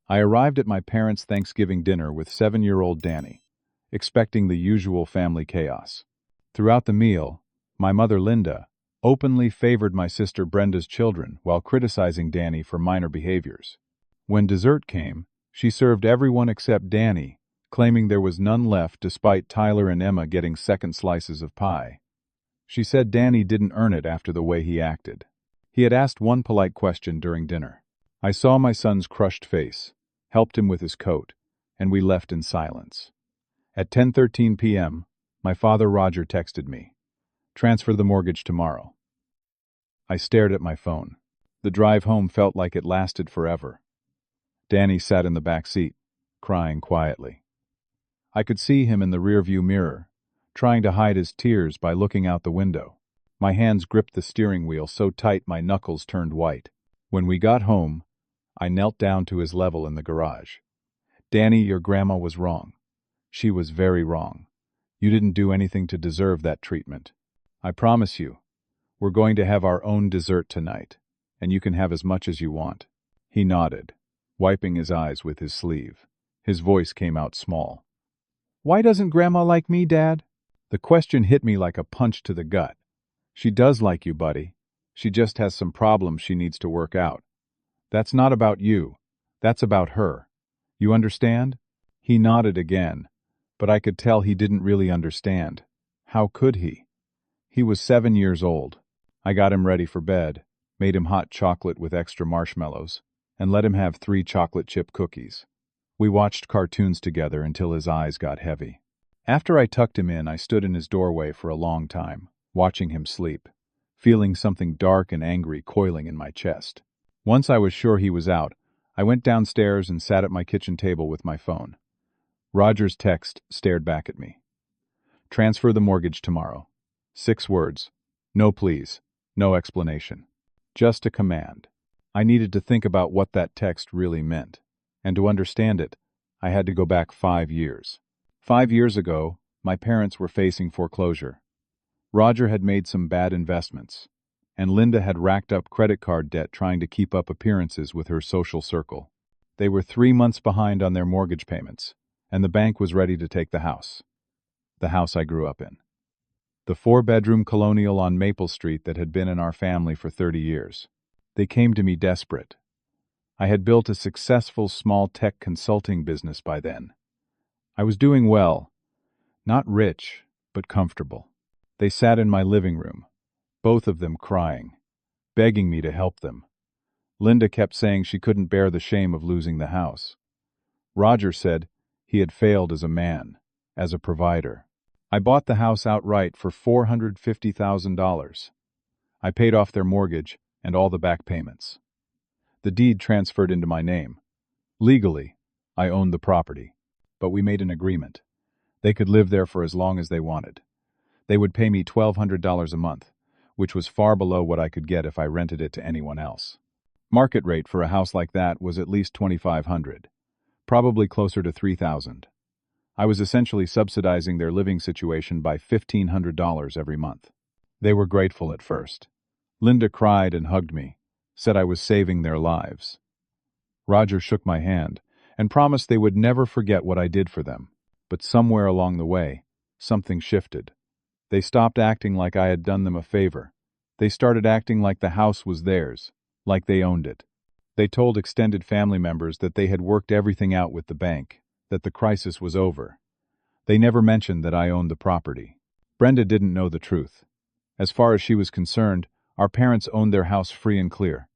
I arrived at my parents' Thanksgiving dinner with 7-year-old Danny, expecting the usual family chaos. Throughout the meal, my mother Linda openly favored my sister Brenda's children while criticizing Danny for minor behaviors. When dessert came, she served everyone except Danny, claiming there was none left despite Tyler and Emma getting second slices of pie. She said Danny didn't earn it after the way he acted. He had asked one polite question during dinner. I saw my son's crushed face, helped him with his coat, and we left in silence. At 10:13 p.m., my father Roger texted me, "Transfer the mortgage tomorrow." I stared at my phone. The drive home felt like it lasted forever. Danny sat in the back seat, crying quietly. I could see him in the rearview mirror, trying to hide his tears by looking out the window. My hands gripped the steering wheel so tight my knuckles turned white. When we got home, I knelt down to his level in the garage. "Danny, your grandma was wrong. She was very wrong. You didn't do anything to deserve that treatment. I promise you, we're going to have our own dessert tonight, and you can have as much as you want." He nodded, wiping his eyes with his sleeve. His voice came out small. "Why doesn't Grandma like me, Dad?" The question hit me like a punch to the gut. "She does like you, buddy. She just has some problems she needs to work out. That's not about you. That's about her. You understand?" He nodded again, but I could tell he didn't really understand. How could he? He was 7 years old. I got him ready for bed, made him hot chocolate with extra marshmallows, and let him have 3 chocolate chip cookies. We watched cartoons together until his eyes got heavy. After I tucked him in, I stood in his doorway for a long time, watching him sleep, feeling something dark and angry coiling in my chest. Once I was sure he was out, I went downstairs and sat at my kitchen table with my phone. Roger's text stared back at me. "Transfer the mortgage tomorrow." 6 words. No please. No explanation. Just a command. I needed to think about what that text really meant. And to understand it, I had to go back 5 years. 5 years ago, my parents were facing foreclosure. Roger had made some bad investments, and Linda had racked up credit card debt trying to keep up appearances with her social circle. They were 3 months behind on their mortgage payments, and the bank was ready to take the house. The house I grew up in. The 4-bedroom colonial on Maple Street that had been in our family for 30 years. They came to me desperate. I had built a successful small tech consulting business by then. I was doing well, not rich, but comfortable. They sat in my living room, both of them crying, begging me to help them. Linda kept saying she couldn't bear the shame of losing the house. Roger said he had failed as a man, as a provider. I bought the house outright for $450,000. I paid off their mortgage and all the back payments. The deed transferred into my name. Legally, I owned the property, but we made an agreement. They could live there for as long as they wanted. They would pay me $1,200 a month, which was far below what I could get if I rented it to anyone else. Market rate for a house like that was at least $2,500, probably closer to $3,000. I was essentially subsidizing their living situation by $1,500 every month. They were grateful at first. Linda cried and hugged me, said I was saving their lives. Roger shook my hand and promised they would never forget what I did for them. But somewhere along the way, something shifted. They stopped acting like I had done them a favor. They started acting like the house was theirs, like they owned it. They told extended family members that they had worked everything out with the bank, that the crisis was over. They never mentioned that I owned the property. Brenda didn't know the truth. As far as she was concerned, our parents owned their house free and clear.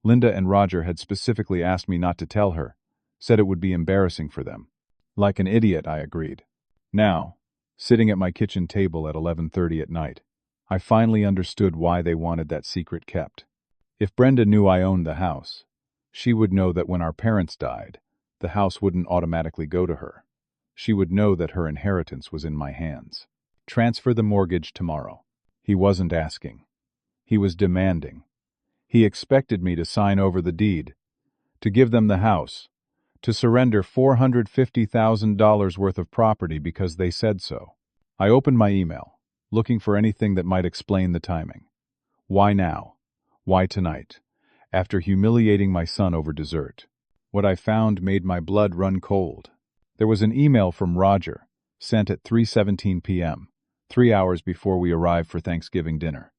Linda and Roger had specifically asked me not to tell her, said it would be embarrassing for them. Like an idiot, I agreed. Now, sitting at my kitchen table at 11:30 at night, I finally understood why they wanted that secret kept. If Brenda knew I owned the house, she would know that when our parents died, the house wouldn't automatically go to her. She would know that her inheritance was in my hands. Transfer the mortgage tomorrow. He wasn't asking. He was demanding. He expected me to sign over the deed, to give them the house, to surrender $450,000 worth of property because they said so. I opened my email, looking for anything that might explain the timing. Why now? Why tonight? After humiliating my son over dessert. What I found made my blood run cold. There was an email from Roger, sent at 3:17 p.m., 3 hours before we arrived for Thanksgiving dinner.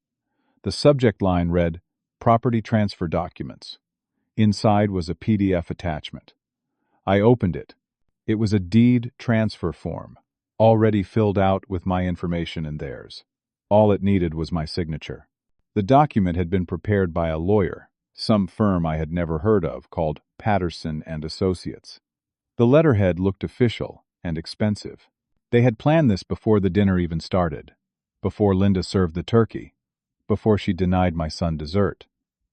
The subject line read, "Property Transfer Documents." Inside was a PDF attachment. I opened it. It was a deed transfer form, already filled out with my information and theirs. All it needed was my signature. The document had been prepared by a lawyer, some firm I had never heard of called Patterson and Associates. The letterhead looked official and expensive. They had planned this before the dinner even started, before Linda served the turkey, before she denied my son dessert.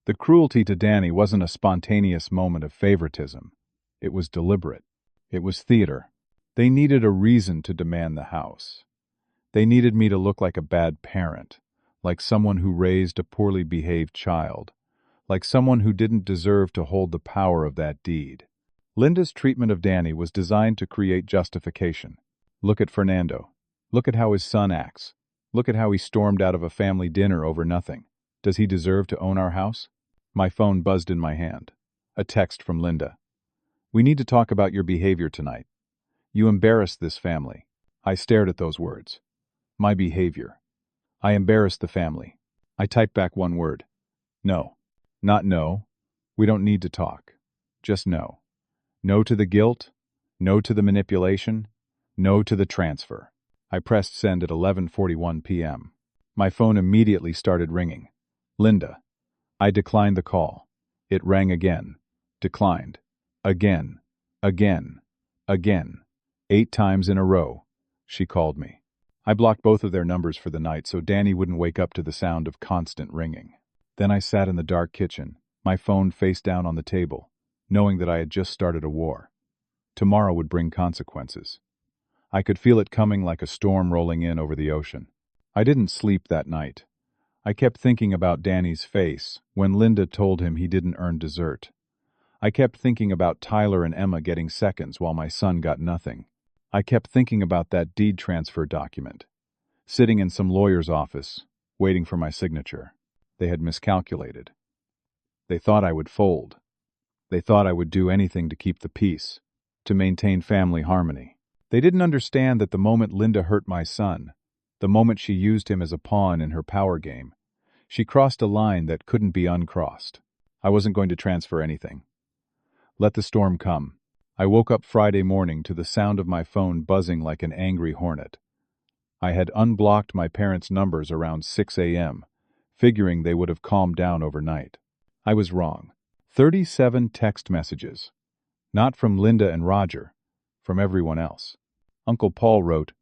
The cruelty to Danny wasn't a spontaneous moment of favoritism. It was deliberate. It was theater. They needed a reason to demand the house. They needed me to look like a bad parent, like someone who raised a poorly behaved child, like someone who didn't deserve to hold the power of that deed. Linda's treatment of Danny was designed to create justification. Look at Fernando. Look at how his son acts. Look at how he stormed out of a family dinner over nothing. Does he deserve to own our house? My phone buzzed in my hand. A text from Linda. "We need to talk about your behavior tonight. You embarrassed this family." I stared at those words. My behavior. I embarrassed the family. I typed back one word. No. Not no. We don't need to talk. Just no. No to the guilt. No to the manipulation. No to the transfer. I pressed send at 11:41 p.m. My phone immediately started ringing. Linda. I declined the call. It rang again. Declined. Again. Again. Again. 8 times in a row. She called me. I blocked both of their numbers for the night so Danny wouldn't wake up to the sound of constant ringing. Then I sat in the dark kitchen, my phone face down on the table, knowing that I had just started a war. Tomorrow would bring consequences. I could feel it coming like a storm rolling in over the ocean. I didn't sleep that night. I kept thinking about Danny's face when Linda told him he didn't earn dessert. I kept thinking about Tyler and Emma getting seconds while my son got nothing. I kept thinking about that deed transfer document, sitting in some lawyer's office, waiting for my signature. They had miscalculated. They thought I would fold. They thought I would do anything to keep the peace, to maintain family harmony. They didn't understand that the moment Linda hurt my son, the moment she used him as a pawn in her power game, she crossed a line that couldn't be uncrossed. I wasn't going to transfer anything. Let the storm come. I woke up Friday morning to the sound of my phone buzzing like an angry hornet. I had unblocked my parents' numbers around 6 a.m., figuring they would have calmed down overnight. I was wrong. 37 text messages. Not from Linda and Roger, from everyone else. Uncle Paul wrote,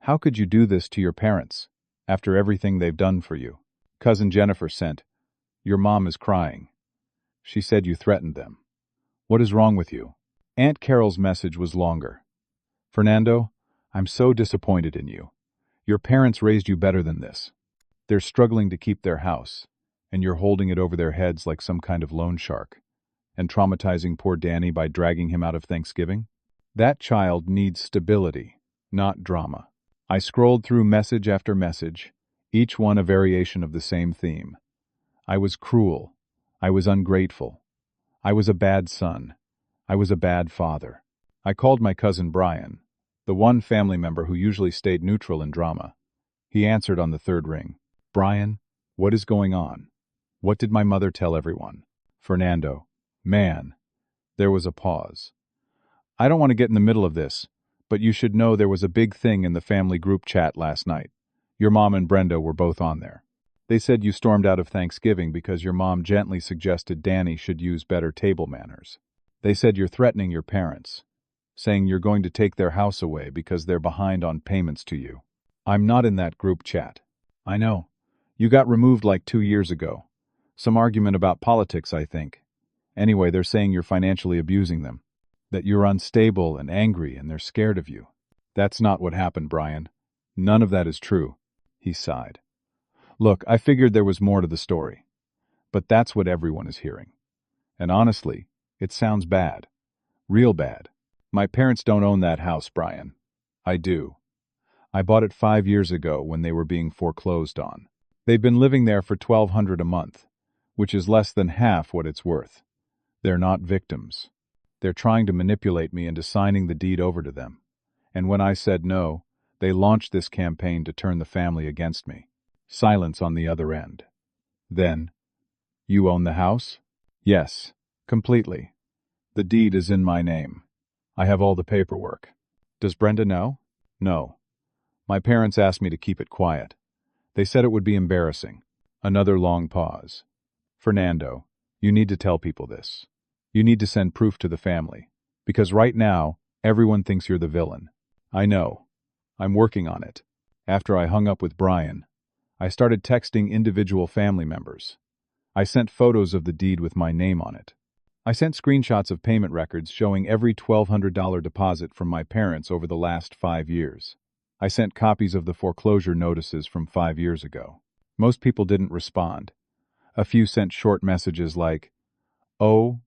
"How could you do this to your parents, after everything they've done for you?" Cousin Jennifer sent, "Your mom is crying. She said you threatened them. What is wrong with you?" Aunt Carol's message was longer. "Fernando, I'm so disappointed in you. Your parents raised you better than this. They're struggling to keep their house, and you're holding it over their heads like some kind of loan shark, and traumatizing poor Danny by dragging him out of Thanksgiving? That child needs stability, not drama." I scrolled through message after message, each one a variation of the same theme. I was cruel. I was ungrateful. I was a bad son. I was a bad father. I called my cousin Brian, the one family member who usually stayed neutral in drama. He answered on the third ring. "Brian, what is going on? What did my mother tell everyone?" Fernando. "Man." There was a pause. "I don't want to get in the middle of this, but you should know there was a big thing in the family group chat last night. Your mom and Brenda were both on there. They said you stormed out of Thanksgiving because your mom gently suggested Danny should use better table manners. They said you're threatening your parents, saying you're going to take their house away because they're behind on payments to you." "I'm not in that group chat." "I know. You got removed like 2 years ago. Some argument about politics, I think. Anyway, they're saying you're financially abusing them, that you're unstable and angry and they're scared of you." "That's not what happened, Brian. None of that is true." He sighed. "Look, I figured there was more to the story. But that's what everyone is hearing. And honestly, it sounds bad. Real bad. My parents don't own that house, Brian. I do. I bought it 5 years ago when they were being foreclosed on. They've been living there for $1,200 a month, which is less than half what it's worth. They're not victims. They're trying to manipulate me into signing the deed over to them. And when I said no, they launched this campaign to turn the family against me. Silence on the other end. Then, you own the house? Yes, completely. The deed is in my name. I have all the paperwork. Does Brenda know? No. My parents asked me to keep it quiet. They said it would be embarrassing. Another long pause. Fernando, you need to tell people this. You need to send proof to the family. Because right now, everyone thinks you're the villain. I know. I'm working on it. After I hung up with Brian, I started texting individual family members. I sent photos of the deed with my name on it. I sent screenshots of payment records showing every $1,200 deposit from my parents over the last 5 years. I sent copies of the foreclosure notices from 5 years ago. Most people didn't respond. A few sent short messages like, "Oh,"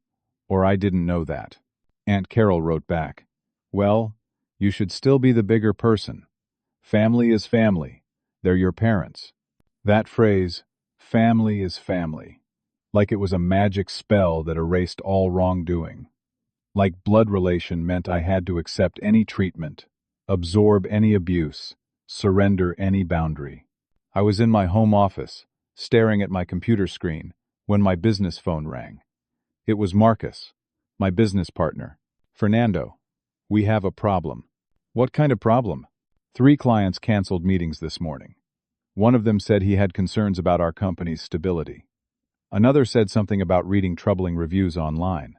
or "I didn't know that." Aunt Carol wrote back, "Well, you should still be the bigger person. Family is family. They're your parents." That phrase, family is family, like it was a magic spell that erased all wrongdoing. Like blood relation meant I had to accept any treatment, absorb any abuse, surrender any boundary. I was in my home office, staring at my computer screen, when my business phone rang. It was Marcus, my business partner. "Fernando, we have a problem." "What kind of problem?" 3 clients canceled meetings this morning. One of them said he had concerns about our company's stability. Another said something about reading troubling reviews online.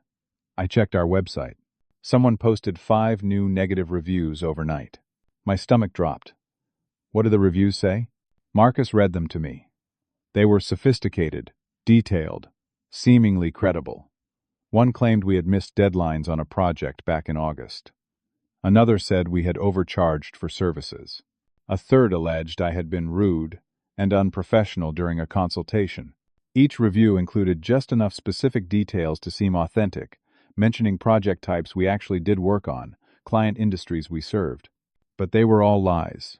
I checked our website. Someone posted 5 new negative reviews overnight. My stomach dropped. What do the reviews say? Marcus read them to me. They were sophisticated, detailed, seemingly credible. One claimed we had missed deadlines on a project back in August. Another said we had overcharged for services. A third alleged I had been rude and unprofessional during a consultation. Each review included just enough specific details to seem authentic, mentioning project types we actually did work on, client industries we served. But they were all lies.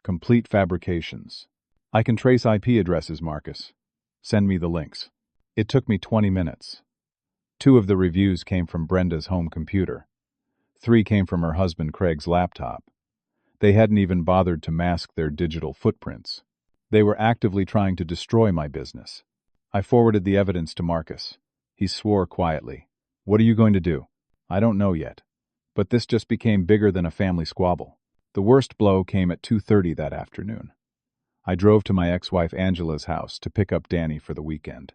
Complete fabrications. "I can trace IP addresses, Marcus. Send me the links." It took me 20 minutes. 2 of the reviews came from Brenda's home computer. 3 came from her husband Craig's laptop. They hadn't even bothered to mask their digital footprints. They were actively trying to destroy my business. I forwarded the evidence to Marcus. He swore quietly. "What are you going to do?" "I don't know yet. But this just became bigger than a family squabble." The worst blow came at 2:30 that afternoon. I drove to my ex-wife Angela's house to pick up Danny for the weekend.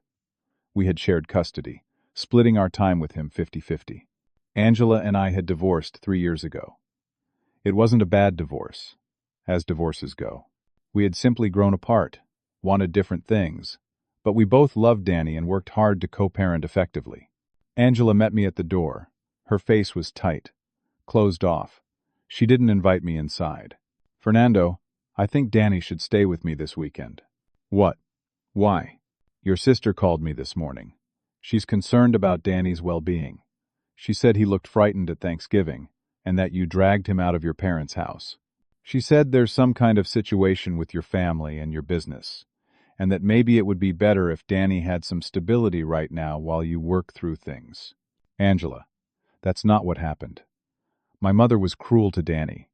We had shared custody, splitting our time with him 50-50. Angela and I had divorced 3 years ago. It wasn't a bad divorce, as divorces go. We had simply grown apart, wanted different things, but we both loved Danny and worked hard to co-parent effectively. Angela met me at the door. Her face was tight, closed off. She didn't invite me inside. "Fernando, I think Danny should stay with me this weekend." "What? Why?" "Your sister called me this morning. She's concerned about Danny's well-being. She said he looked frightened at Thanksgiving, and that you dragged him out of your parents' house. She said there's some kind of situation with your family and your business, and that maybe it would be better if Danny had some stability right now while you work through things." "Angela, that's not what happened. My mother was cruel to Danny.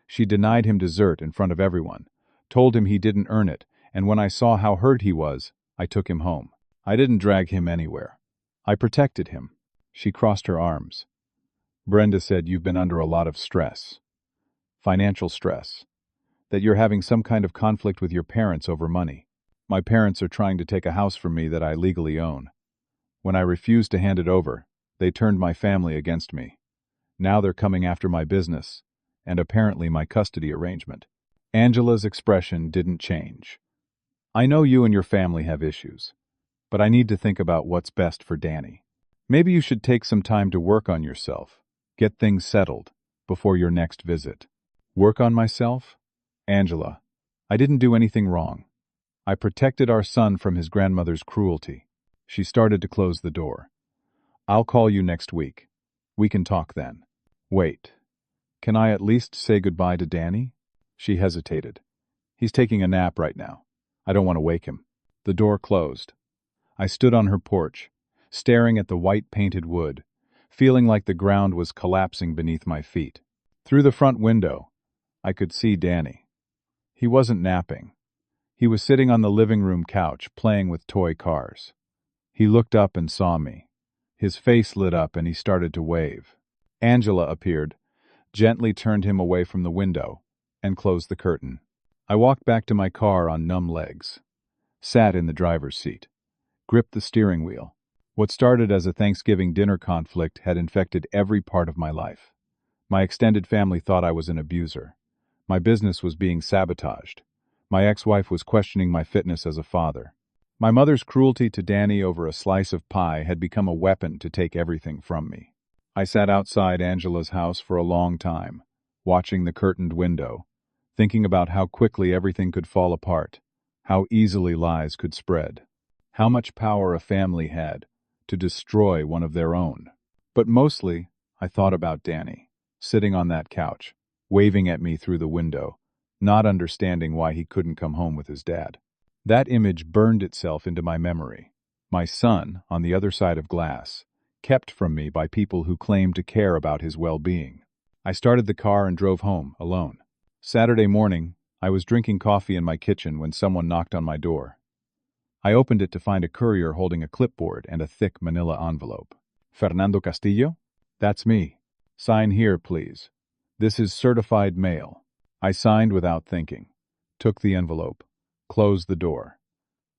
She denied him dessert in front of everyone, told him he didn't earn it, and when I saw how hurt he was, I took him home. I didn't drag him anywhere. I protected him." She crossed her arms. "Brenda said you've been under a lot of stress. Financial stress. That you're having some kind of conflict with your parents over money. My parents are trying to take a house from me that I legally own. When I refused to hand it over, they turned my family against me. Now they're coming after my business, and apparently my custody arrangement." Angela's expression didn't change. "I know you and your family have issues, but I need to think about what's best for Danny. Maybe you should take some time to work on yourself, get things settled, before your next visit." "Work on myself?" "Angela, I didn't do anything wrong. I protected our son from his grandmother's cruelty." She started to close the door. "I'll call you next week. We can talk then." "Wait. Can I at least say goodbye to Danny?" She hesitated. "He's taking a nap right now. I don't want to wake him." The door closed. I stood on her porch, staring at the white painted wood, feeling like the ground was collapsing beneath my feet. Through the front window, I could see Danny. He wasn't napping. He was sitting on the living room couch, playing with toy cars. He looked up and saw me. His face lit up and he started to wave. Angela appeared, gently turned him away from the window, and closed the curtain. I walked back to my car on numb legs, sat in the driver's seat, gripped the steering wheel. What started as a Thanksgiving dinner conflict had infected every part of my life. My extended family thought I was an abuser. My business was being sabotaged. My ex-wife was questioning my fitness as a father. My mother's cruelty to Danny over a slice of pie had become a weapon to take everything from me. I sat outside Angela's house for a long time, watching the curtained window, thinking about how quickly everything could fall apart, how easily lies could spread, how much power a family had to destroy one of their own. But mostly, I thought about Danny, sitting on that couch, waving at me through the window, not understanding why he couldn't come home with his dad. That image burned itself into my memory. My son, on the other side of glass, kept from me by people who claimed to care about his well-being. I started the car and drove home, alone. Saturday morning, I was drinking coffee in my kitchen when someone knocked on my door. I opened it to find a courier holding a clipboard and a thick manila envelope. Fernando Castillo? That's me. Sign here, please. This is certified mail. I signed without thinking, took the envelope, closed the door.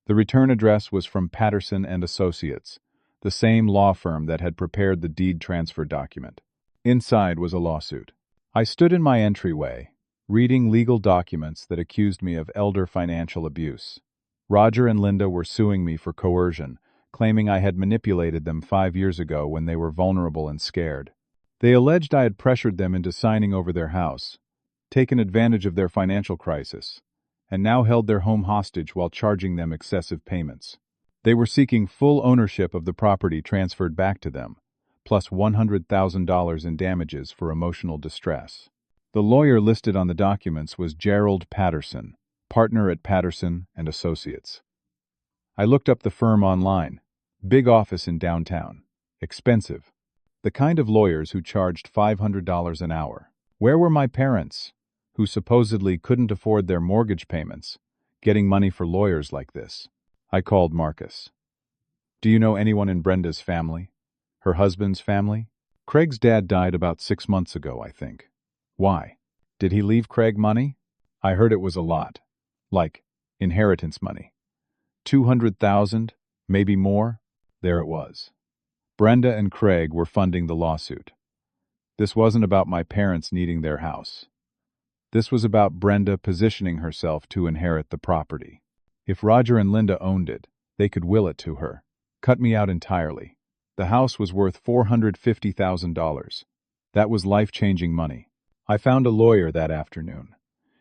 The return address was from Patterson and Associates, the same law firm that had prepared the deed transfer document. Inside was a lawsuit. I stood in my entryway, reading legal documents that accused me of elder financial abuse. Roger and Linda were suing me for coercion, claiming I had manipulated them 5 years ago when they were vulnerable and scared. They alleged I had pressured them into signing over their house, taken advantage of their financial crisis, and now held their home hostage while charging them excessive payments. They were seeking full ownership of the property transferred back to them, plus $100,000 in damages for emotional distress. The lawyer listed on the documents was Gerald Patterson, partner at Patterson and Associates. I looked up the firm online. Big office in downtown. Expensive. The kind of lawyers who charged $500 an hour. Where were my parents, who supposedly couldn't afford their mortgage payments, getting money for lawyers like this? I called Marcus. Do you know anyone in Brenda's family? Her husband's family? Craig's dad died about 6 months ago, I think. Why? Did he leave Craig money? I heard it was a lot. Like inheritance money. 200,000, maybe more? There it was. Brenda and Craig were funding the lawsuit. This wasn't about my parents needing their house. This was about Brenda positioning herself to inherit the property. If Roger and Linda owned it, they could will it to her. Cut me out entirely. The house was worth $450,000. That was life-changing money. I found a lawyer that afternoon.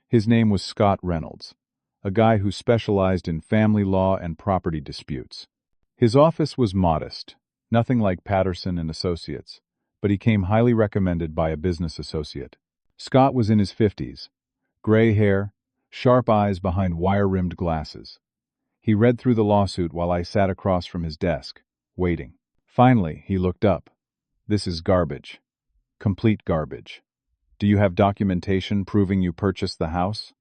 His name was Scott Reynolds, a guy who specialized in family law and property disputes. His office was modest, nothing like Patterson and Associates, but he came highly recommended by a business associate. Scott was in his 50s, gray hair, sharp eyes behind wire-rimmed glasses. He read through the lawsuit while I sat across from his desk, waiting. Finally, he looked up. This is garbage. Complete garbage. Do you have documentation proving you purchased the house?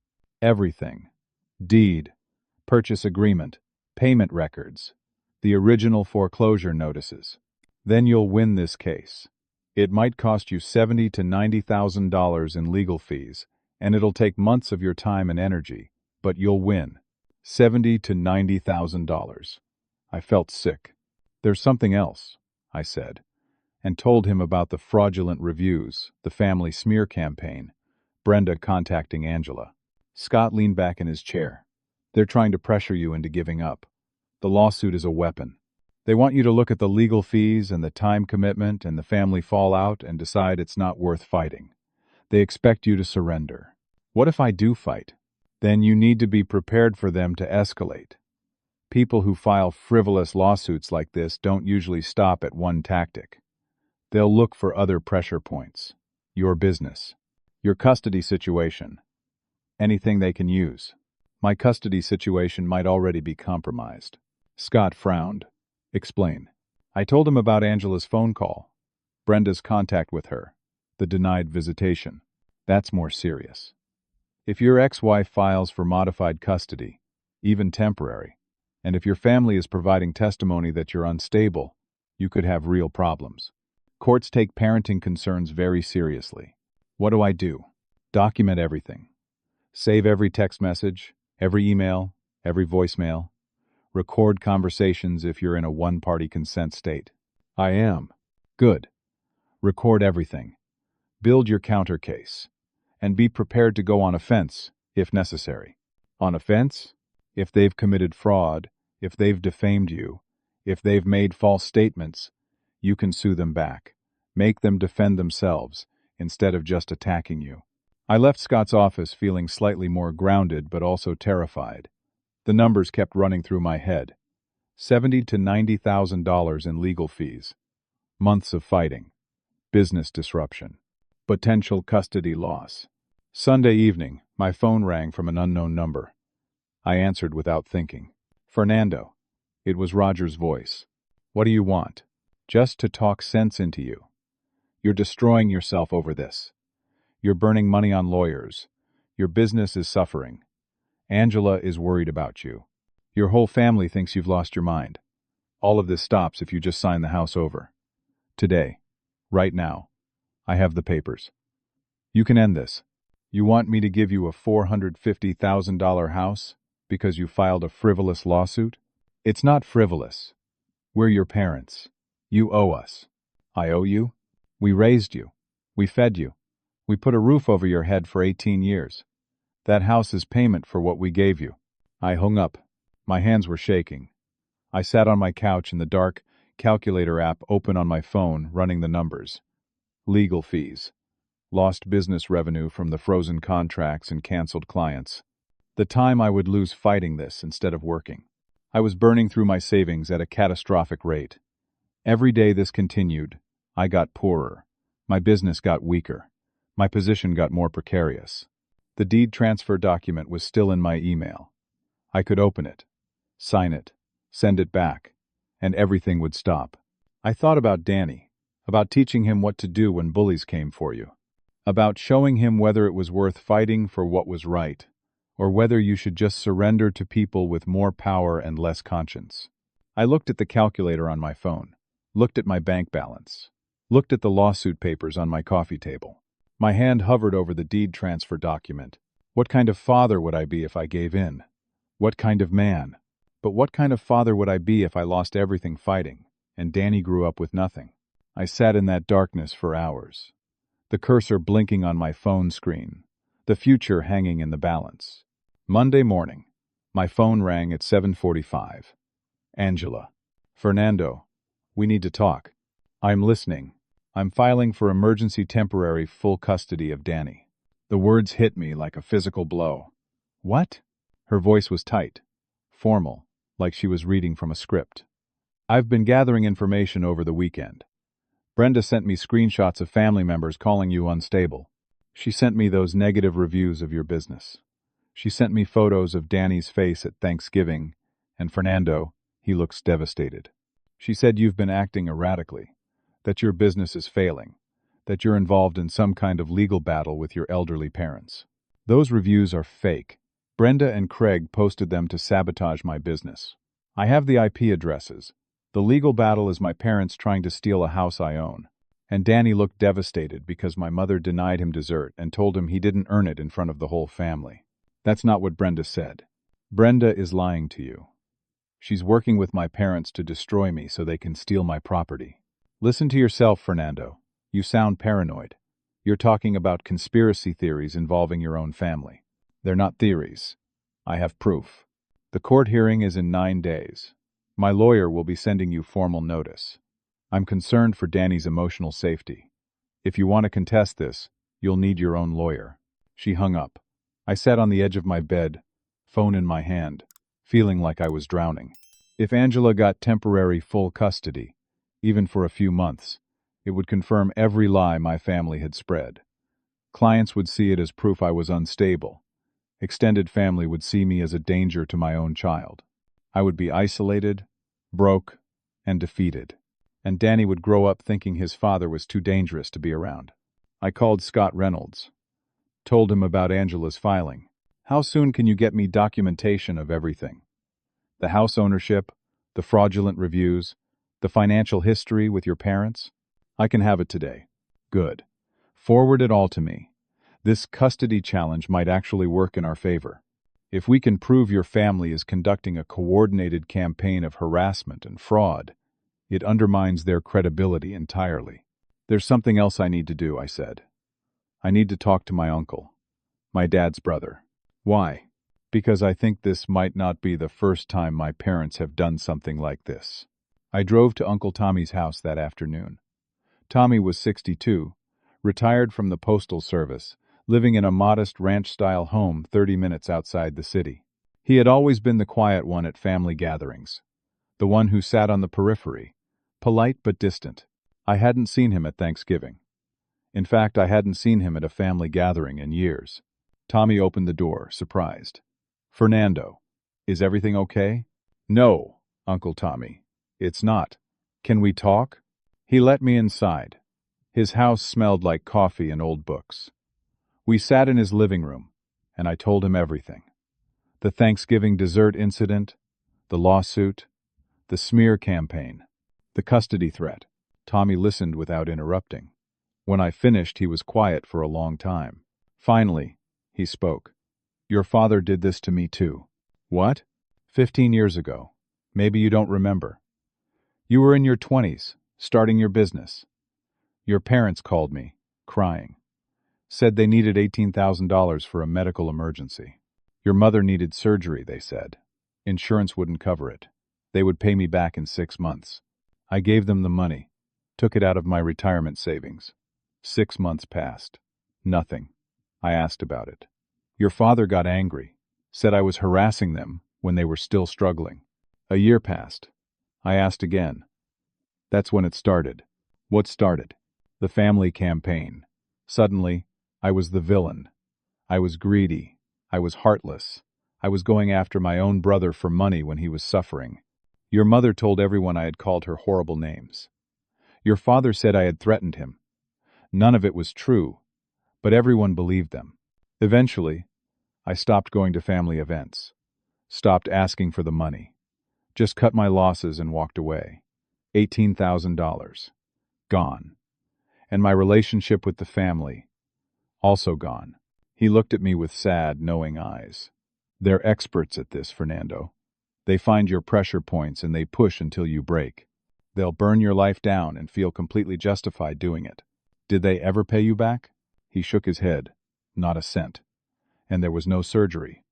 Everything. Deed, purchase agreement, payment records, the original foreclosure notices. Then you'll win this case. It might cost you $70,000 to $90,000 in legal fees, and it'll take months of your time and energy, but you'll win. $70,000 to $90,000. I felt sick. There's something else, I said, and told him about the fraudulent reviews, the family smear campaign, Brenda contacting Angela. Scott leaned back in his chair. They're trying to pressure you into giving up. The lawsuit is a weapon. They want you to look at the legal fees and the time commitment and the family fallout and decide it's not worth fighting. They expect you to surrender. What if I do fight? Then you need to be prepared for them to escalate. People who file frivolous lawsuits like this don't usually stop at one tactic. They'll look for other pressure points. Your business. Your custody situation. Anything they can use. My custody situation might already be compromised. Scott frowned. Explain. I told him about Angela's phone call. Brenda's contact with her, the denied visitation. That's more serious. If your ex-wife files for modified custody, even temporary, and if your family is providing testimony that you're unstable, you could have real problems. Courts take parenting concerns very seriously. What do I do? Document everything. Save every text message, every email, every voicemail. Record conversations if you're in a one-party consent state. I am. Good. Record everything. Build your counter case. And be prepared to go on offense, if necessary. On offense? If they've committed fraud, if they've defamed you, if they've made false statements, you can sue them back. Make them defend themselves, instead of just attacking you. I left Scott's office feeling slightly more grounded but also terrified. The numbers kept running through my head. $70,000 to $90,000 in legal fees. Months of fighting. Business disruption. Potential custody loss. Sunday evening, my phone rang from an unknown number. I answered without thinking. Fernando. It was Roger's voice. What do you want? Just to talk sense into you. You're destroying yourself over this. You're burning money on lawyers. Your business is suffering. Angela is worried about you. Your whole family thinks you've lost your mind. All of this stops if you just sign the house over. Today. Right now. I have the papers. You can end this. You want me to give you a $450,000 house because you filed a frivolous lawsuit? It's not frivolous. We're your parents. You owe us. I owe you? We raised you. We fed you. We put a roof over your head for 18 years. That house is payment for what we gave you. I hung up. My hands were shaking. I sat on my couch in the dark, calculator app open on my phone, running the numbers. Legal fees. Lost business revenue from the frozen contracts and canceled clients. The time I would lose fighting this instead of working. I was burning through my savings at a catastrophic rate. Every day this continued, I got poorer. My business got weaker. My position got more precarious. The deed transfer document was still in my email. I could open it, sign it, send it back, and everything would stop. I thought about Danny, about teaching him what to do when bullies came for you, about showing him whether it was worth fighting for what was right, or whether you should just surrender to people with more power and less conscience. I looked at the calculator on my phone, looked at my bank balance, looked at the lawsuit papers on my coffee table. My hand hovered over the deed transfer document. What kind of father would I be if I gave in? What kind of man? But what kind of father would I be if I lost everything fighting, and Danny grew up with nothing? I sat in that darkness for hours, the cursor blinking on my phone screen, the future hanging in the balance. Monday morning, my phone rang at 7:45. Angela. Fernando. We need to talk. I'm listening. I'm filing for emergency temporary full custody of Danny. The words hit me like a physical blow. What? Her voice was tight, formal, like she was reading from a script. I've been gathering information over the weekend. Brenda sent me screenshots of family members calling you unstable. She sent me those negative reviews of your business. She sent me photos of Danny's face at Thanksgiving, and Fernando, he looks devastated. She said you've been acting erratically, that your business is failing, that you're involved in some kind of legal battle with your elderly parents. Those reviews are fake. Brenda and Craig posted them to sabotage my business. I have the IP addresses. The legal battle is my parents trying to steal a house I own. And Danny looked devastated because my mother denied him dessert and told him he didn't earn it in front of the whole family. That's not what Brenda said. Brenda is lying to you. She's working with my parents to destroy me so they can steal my property. Listen to yourself, Fernando. You sound paranoid. You're talking about conspiracy theories involving your own family. They're not theories. I have proof. The court hearing is in 9 days. My lawyer will be sending you formal notice. I'm concerned for Danny's emotional safety. If you want to contest this, you'll need your own lawyer. She hung up. I sat on the edge of my bed, phone in my hand, feeling like I was drowning. If Angela got temporary full custody, even for a few months, it would confirm every lie my family had spread. Clients would see it as proof I was unstable. Extended family would see me as a danger to my own child. I would be isolated, broke, and defeated. and Danny would grow up thinking his father was too dangerous to be around. I called Scott Reynolds, told him about Angela's filing. How soon can you get me documentation of everything? The house ownership, the fraudulent reviews, the financial history with your parents? I can have it today. Good. Forward it all to me. This custody challenge might actually work in our favor. If we can prove your family is conducting a coordinated campaign of harassment and fraud, it undermines their credibility entirely. There's something else I need to do, I said. I need to talk to my uncle, my dad's brother. Why? Because I think this might not be the first time my parents have done something like this. I drove to Uncle Tommy's house that afternoon. Tommy was 62, retired from the Postal Service, living in a modest ranch-style home 30 minutes outside the city. He had always been the quiet one at family gatherings, the one who sat on the periphery, polite but distant. I hadn't seen him at Thanksgiving. In fact, I hadn't seen him at a family gathering in years. Tommy opened the door, surprised. "Fernando, is everything okay?" "No, Uncle Tommy, it's not. Can we talk?" He let me inside. His house smelled like coffee and old books. We sat in his living room, and I told him everything. The Thanksgiving dessert incident, the lawsuit, the smear campaign, the custody threat. Tommy listened without interrupting. When I finished, he was quiet for a long time. Finally, he spoke. "Your father did this to me too." "What?" 15 years ago. Maybe you don't remember. You were in your 20s, starting your business. Your parents called me, crying. Said they needed $18,000 for a medical emergency. Your mother needed surgery, they said. Insurance wouldn't cover it. They would pay me back in 6 months. I gave them the money, took it out of my retirement savings. 6 months passed. Nothing. I asked about it. Your father got angry, said I was harassing them when they were still struggling. A year passed. I asked again. That's when it started. What started? The family campaign. Suddenly, I was the villain. I was greedy. I was heartless. I was going after my own brother for money when he was suffering. Your mother told everyone I had called her horrible names. Your father said I had threatened him. None of it was true, but everyone believed them. Eventually, I stopped going to family events, stopped asking for the money, just cut my losses and walked away. $18,000. Gone. And my relationship with the family, also gone. He looked at me with sad, knowing eyes. They're experts at this, Fernando. They find your pressure points and they push until you break. They'll burn your life down and feel completely justified doing it. Did they ever pay you back? He shook his head. Not a cent. And there was no surgery.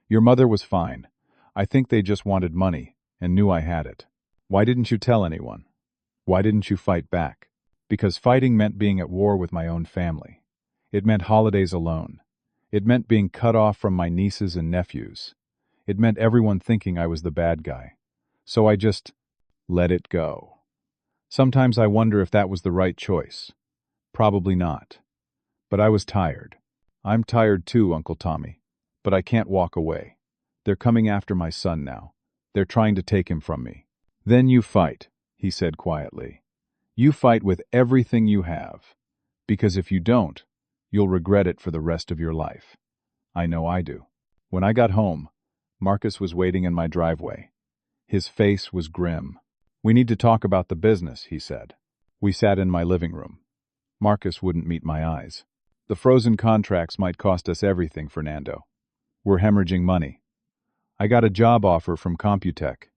Your mother was fine. I think they just wanted money and knew I had it. Why didn't you tell anyone? Why didn't you fight back? Because fighting meant being at war with my own family. It meant holidays alone. It meant being cut off from my nieces and nephews. It meant everyone thinking I was the bad guy. So I just let it go. Sometimes I wonder if that was the right choice. Probably not. But I was tired. I'm tired too, Uncle Tommy. But I can't walk away. They're coming after my son now. They're trying to take him from me. Then you fight, he said quietly. You fight with everything you have. Because if you don't, you'll regret it for the rest of your life. I know I do. When I got home, Marcus was waiting in my driveway. His face was grim. We need to talk about the business, he said. We sat in my living room. Marcus wouldn't meet my eyes. The frozen contracts might cost us everything, Fernando. We're hemorrhaging money. I got a job offer from Computech.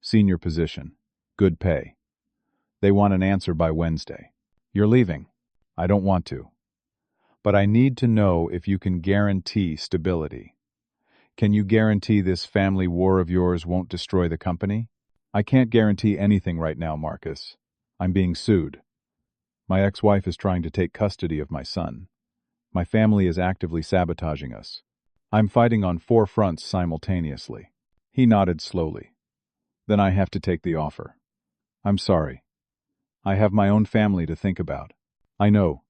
Senior position. Good pay. They want an answer by Wednesday. You're leaving. I don't want to. But I need to know if you can guarantee stability. Can you guarantee this family war of yours won't destroy the company? I can't guarantee anything right now, Marcus. I'm being sued. My ex-wife is trying to take custody of my son. My family is actively sabotaging us. I'm fighting on 4 fronts simultaneously. He nodded slowly. Then I have to take the offer. I'm sorry. I have my own family to think about. I know.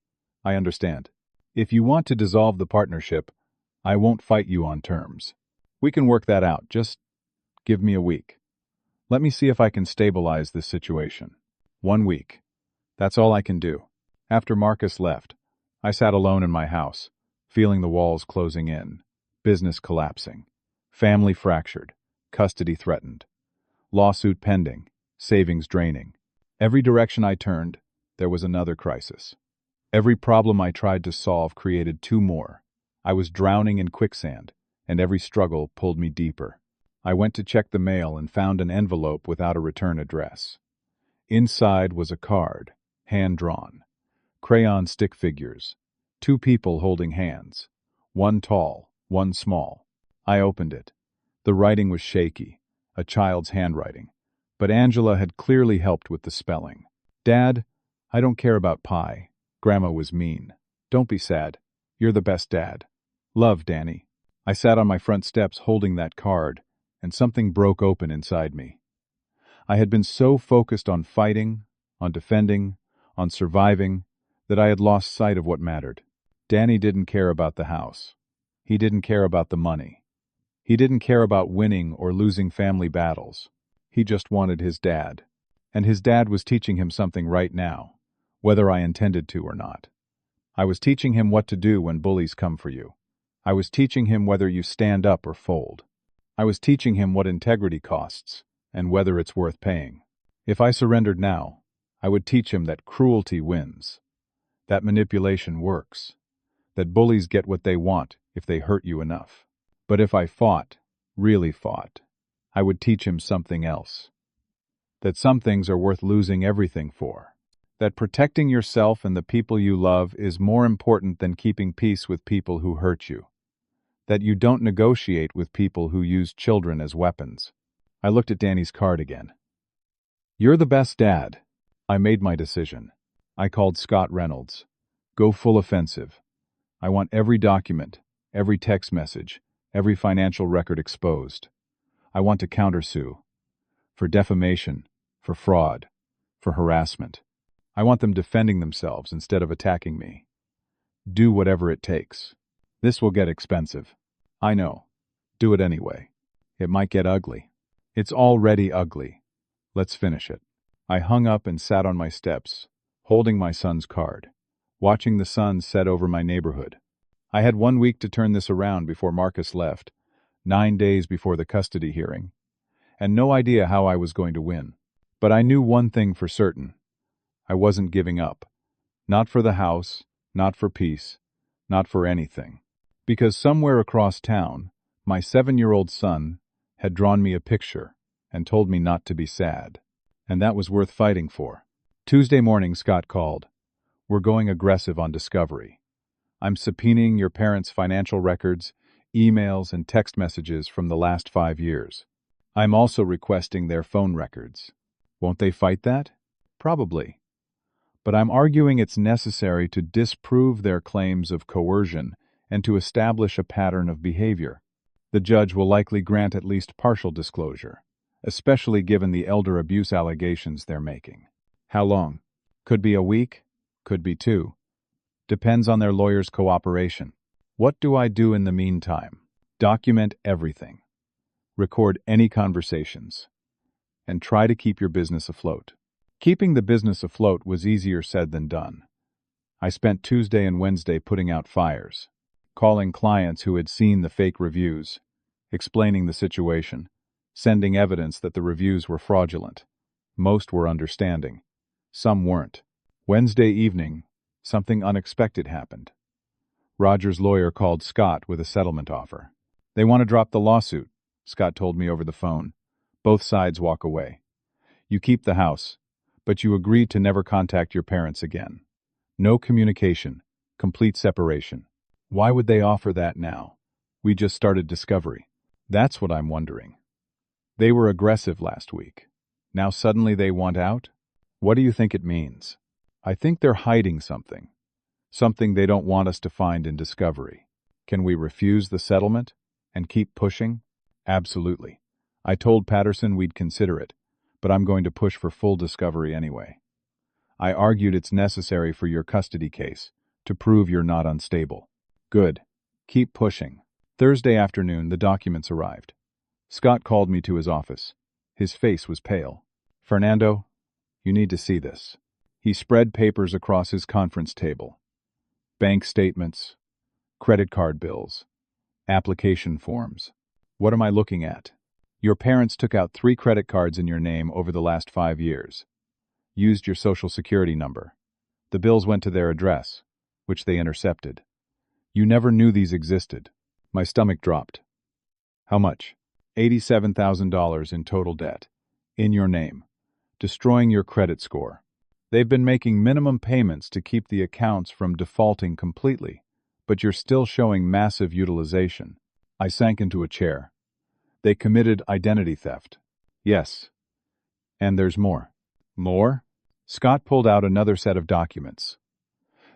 I understand. If you want to dissolve the partnership, I won't fight you on terms. We can work that out. Just give me a week. Let me see if I can stabilize this situation. 1 week. That's all I can do. After Marcus left, I sat alone in my house, feeling the walls closing in, business collapsing, family fractured, custody threatened, lawsuit pending, savings draining. Every direction I turned, there was another crisis. Every problem I tried to solve created two more. I was drowning in quicksand, and every struggle pulled me deeper. I went to check the mail and found an envelope without a return address. Inside was a card, hand-drawn, crayon stick figures, two people holding hands, one tall, one small. I opened it. The writing was shaky, a child's handwriting, but Angela had clearly helped with the spelling. Dad, I don't care about pie. Grandma was mean. Don't be sad. You're the best dad. Love, Danny. I sat on my front steps holding that card, and something broke open inside me. I had been so focused on fighting, on defending, on surviving, that I had lost sight of what mattered. Danny didn't care about the house. He didn't care about the money. He didn't care about winning or losing family battles. He just wanted his dad. And his dad was teaching him something right now, whether I intended to or not. I was teaching him what to do when bullies come for you. I was teaching him whether you stand up or fold. I was teaching him what integrity costs, and whether it's worth paying. If I surrendered now, I would teach him that cruelty wins, that manipulation works, that bullies get what they want if they hurt you enough. But if I fought, really fought, I would teach him something else. That some things are worth losing everything for. That protecting yourself and the people you love is more important than keeping peace with people who hurt you. That you don't negotiate with people who use children as weapons. I looked at Danny's card again. You're the best dad. I made my decision. I called Scott Reynolds. Go full offensive. I want every document, every text message, every financial record exposed. I want to countersue. For defamation, for fraud, for harassment. I want them defending themselves instead of attacking me. Do whatever it takes. This will get expensive. I know. Do it anyway. It might get ugly. It's already ugly. Let's finish it. I hung up and sat on my steps, holding my son's card, watching the sun set over my neighborhood. I had 1 week to turn this around before Marcus left, 9 days before the custody hearing, and no idea how I was going to win. But I knew one thing for certain. I wasn't giving up. Not for the house, not for peace, not for anything. Because somewhere across town, my 7-year-old son had drawn me a picture and told me not to be sad. And that was worth fighting for. Tuesday morning, Scott called. We're going aggressive on discovery. I'm subpoenaing your parents' financial records, emails, and text messages from the last 5 years. I'm also requesting their phone records. Won't they fight that? Probably. But I'm arguing it's necessary to disprove their claims of coercion and to establish a pattern of behavior. The judge will likely grant at least partial disclosure, especially given the elder abuse allegations they're making. How long? Could be a week, could be 2. Depends on their lawyer's cooperation. What do I do in the meantime? Document everything. Record any conversations. And try to keep your business afloat. Keeping the business afloat was easier said than done. I spent Tuesday and Wednesday putting out fires, calling clients who had seen the fake reviews, explaining the situation, sending evidence that the reviews were fraudulent. Most were understanding. Some weren't. Wednesday evening, something unexpected happened. Roger's lawyer called Scott with a settlement offer. They want to drop the lawsuit, Scott told me over the phone. Both sides walk away. You keep the house, but you agreed to never contact your parents again. No communication, complete separation. Why would they offer that now? We just started discovery. That's what I'm wondering. They were aggressive last week. Now suddenly they want out? What do you think it means? I think they're hiding something. Something they don't want us to find in discovery. Can we refuse the settlement and keep pushing? Absolutely. I told Patterson we'd consider it, but I'm going to push for full discovery anyway. I argued it's necessary for your custody case to prove you're not unstable. Good. Keep pushing. Thursday afternoon, the documents arrived. Scott called me to his office. His face was pale. Fernando, You need to see this. He spread papers across his conference table. Bank statements, credit card bills, application forms. What am I looking at? Your parents took out 3 credit cards in your name over the last 5 years. Used your social security number. The bills went to their address, which they intercepted. You never knew these existed. My stomach dropped. How much? $87,000 in total debt. In your name. Destroying your credit score. They've been making minimum payments to keep the accounts from defaulting completely, but you're still showing massive utilization. I sank into a chair. They committed identity theft. Yes. And there's more. More? Scott pulled out another set of documents.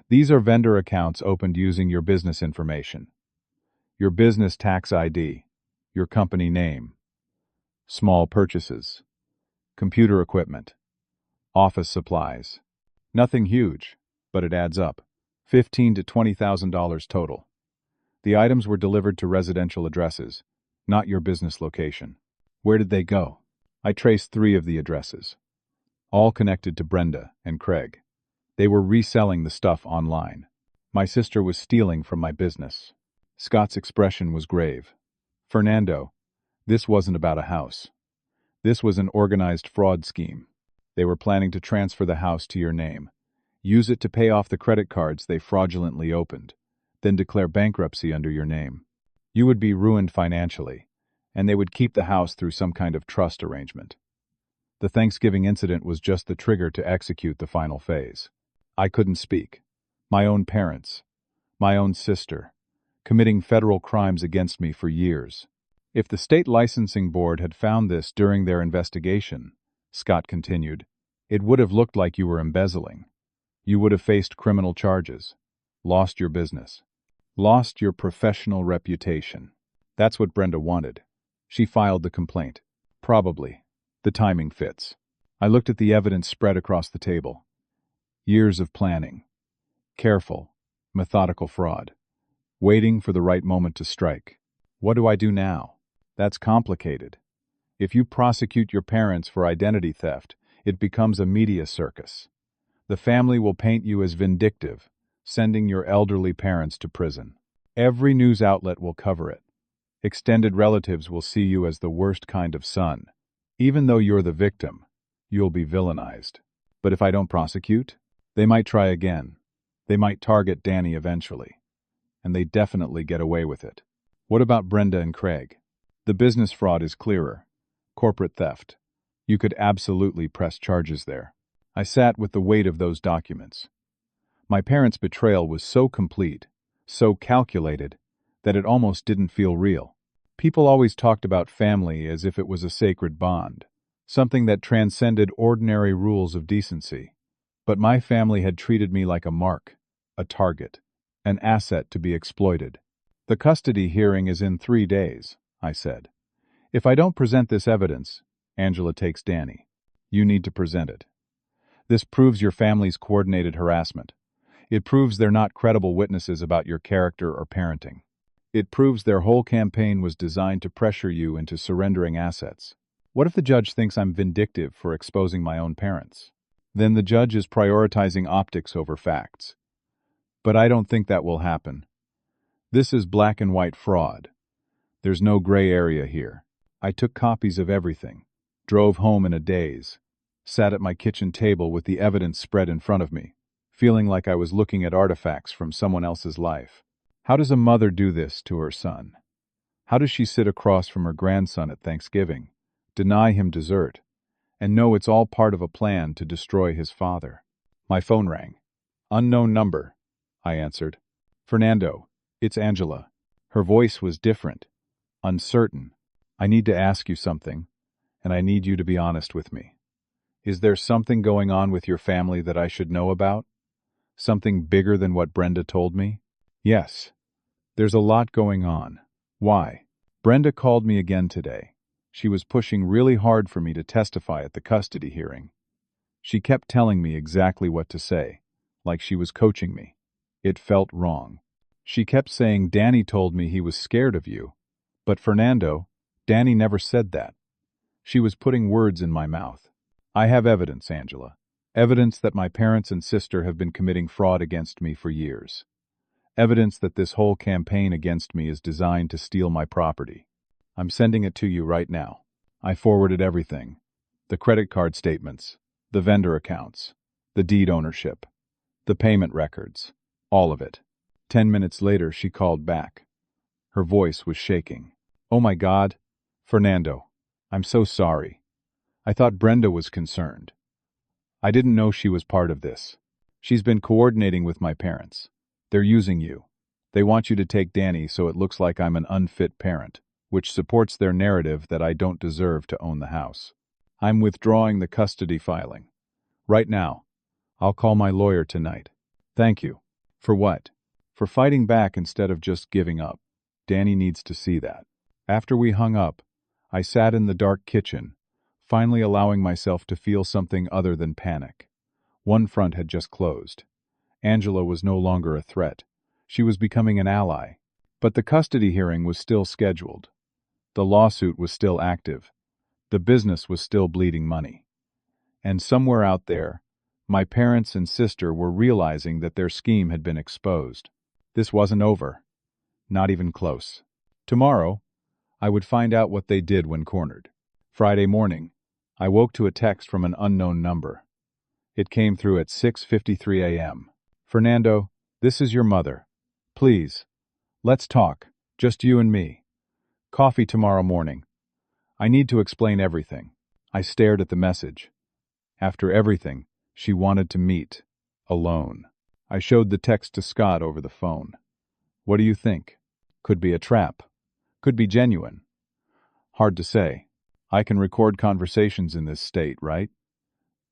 These are vendor accounts opened using your business information. Your business tax ID. Your company name. Small purchases. Computer equipment. Office supplies. Nothing huge, but it adds up. $15,000 to $20,000 total. The items were delivered to residential addresses, not your business location. Where did they go? I traced 3 of the addresses, all connected to Brenda and Craig. They were reselling the stuff online. My sister was stealing from my business. Scott's expression was grave. Fernando, this wasn't about a house. This was an organized fraud scheme. They were planning to transfer the house to your name, use it to pay off the credit cards they fraudulently opened, then declare bankruptcy under your name. You would be ruined financially, and they would keep the house through some kind of trust arrangement. The Thanksgiving incident was just the trigger to execute the final phase. I couldn't speak. My own parents, my own sister, committing federal crimes against me for years. If the state licensing board had found this during their investigation, Scott continued, it would have looked like you were embezzling. You would have faced criminal charges, lost your business, lost your professional reputation. That's what Brenda wanted. She filed the complaint. Probably. The timing fits. I looked at the evidence spread across the table. Years of planning. Careful, methodical fraud. Waiting for the right moment to strike. What do I do now? That's complicated. If you prosecute your parents for identity theft, it becomes a media circus. The family will paint you as vindictive, sending your elderly parents to prison. Every news outlet will cover it. Extended relatives will see you as the worst kind of son. Even though you're the victim, you'll be villainized. But if I don't prosecute, they might try again. They might target Danny eventually. And they definitely get away with it. What about Brenda and Craig? The business fraud is clearer. Corporate theft. You could absolutely press charges there. I sat with the weight of those documents. My parents' betrayal was so complete, so calculated, that it almost didn't feel real. People always talked about family as if it was a sacred bond, something that transcended ordinary rules of decency. But my family had treated me like a mark, a target, an asset to be exploited. The custody hearing is in 3 days, I said. If I don't present this evidence, Angela takes Danny. You need to present it. This proves your family's coordinated harassment. It proves they're not credible witnesses about your character or parenting. It proves their whole campaign was designed to pressure you into surrendering assets. What if the judge thinks I'm vindictive for exposing my own parents? Then the judge is prioritizing optics over facts. But I don't think that will happen. This is black and white fraud. There's no gray area here. I took copies of everything, drove home in a daze, sat at my kitchen table with the evidence spread in front of me, feeling like I was looking at artifacts from someone else's life. How does a mother do this to her son? How does she sit across from her grandson at Thanksgiving, deny him dessert, and know it's all part of a plan to destroy his father? My phone rang. Unknown number, I answered. Fernando, it's Angela. Her voice was different, uncertain. I need to ask you something, and I need you to be honest with me. Is there something going on with your family that I should know about? Something bigger than what Brenda told me? Yes. There's a lot going on. Why? Brenda called me again today. She was pushing really hard for me to testify at the custody hearing. She kept telling me exactly what to say, like she was coaching me. It felt wrong. She kept saying Danny told me he was scared of you. But Fernando, Danny never said that. She was putting words in my mouth. I have evidence, Angela. Evidence that my parents and sister have been committing fraud against me for years. Evidence that this whole campaign against me is designed to steal my property. I'm sending it to you right now. I forwarded everything. The credit card statements, the vendor accounts, the deed ownership, the payment records, all of it. 10 minutes later, she called back. Her voice was shaking. Oh my God, Fernando, I'm so sorry. I thought Brenda was concerned. I didn't know she was part of this. She's been coordinating with my parents. They're using you. They want you to take Danny so it looks like I'm an unfit parent, which supports their narrative that I don't deserve to own the house. I'm withdrawing the custody filing. Right now. I'll call my lawyer tonight. Thank you. For what? For fighting back instead of just giving up. Danny needs to see that. After we hung up, I sat in the dark kitchen, finally allowing myself to feel something other than panic. One front had just closed. Angela was no longer a threat. She was becoming an ally. But the custody hearing was still scheduled. The lawsuit was still active. The business was still bleeding money. And somewhere out there, my parents and sister were realizing that their scheme had been exposed. This wasn't over. Not even close. Tomorrow, I would find out what they did when cornered. Friday morning, I woke to a text from an unknown number. It came through at 6:53 a.m. Fernando, this is your mother. Please, let's talk, just you and me. Coffee tomorrow morning. I need to explain everything. I stared at the message. After everything, she wanted to meet. Alone. I showed the text to Scott over the phone. What do you think? Could be a trap. Could be genuine. Hard to say. I can record conversations in this state, right?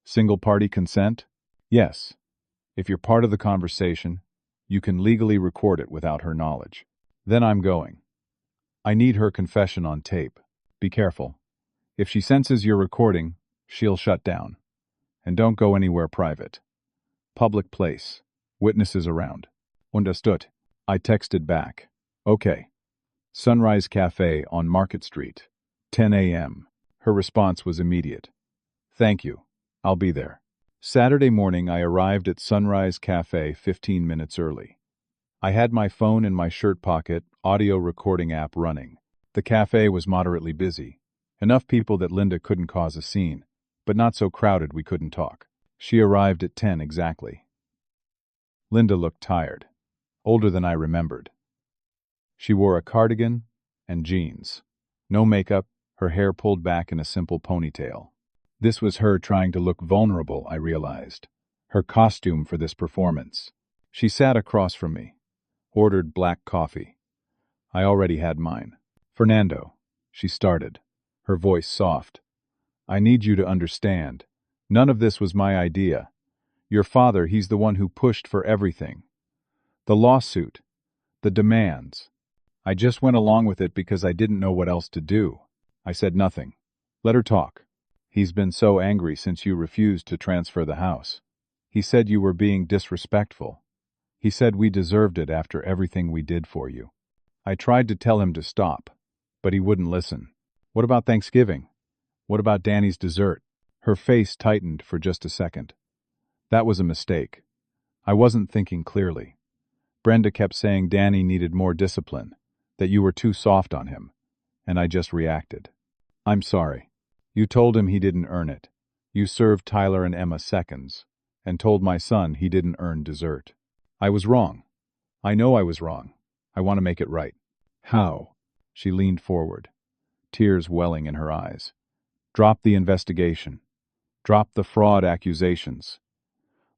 Single-party consent? Yes. If you're part of the conversation, you can legally record it without her knowledge. Then I'm going. I need her confession on tape. Be careful. If she senses you're recording, she'll shut down. And don't go anywhere private. Public place. Witnesses around. Understood. I texted back. Okay. Sunrise Cafe on Market Street. 10 a.m. Her response was immediate. Thank you. I'll be there. Saturday morning, I arrived at Sunrise Cafe 15 minutes early. I had my phone in my shirt pocket, audio recording app running. The cafe was moderately busy. Enough people that Linda couldn't cause a scene, but not so crowded we couldn't talk. She arrived at 10 exactly. Linda looked tired, older than I remembered. She wore a cardigan and jeans. No makeup, her hair pulled back in a simple ponytail. This was her trying to look vulnerable, I realized. Her costume for this performance. She sat across from me, ordered black coffee. I already had mine. Fernando, she started, her voice soft. I need you to understand. None of this was my idea. Your father, he's the one who pushed for everything. The lawsuit, the demands. I just went along with it because I didn't know what else to do. I said nothing. Let her talk. He's been so angry since you refused to transfer the house. He said you were being disrespectful. He said we deserved it after everything we did for you. I tried to tell him to stop, but he wouldn't listen. What about Thanksgiving? What about Danny's dessert? Her face tightened for just a second. That was a mistake. I wasn't thinking clearly. Brenda kept saying Danny needed more discipline, that you were too soft on him, and I just reacted. I'm sorry. You told him he didn't earn it. You served Tyler and Emma seconds, and told my son he didn't earn dessert. I was wrong. I know I was wrong. I want to make it right. How? She leaned forward, tears welling in her eyes. Drop the investigation. Drop the fraud accusations.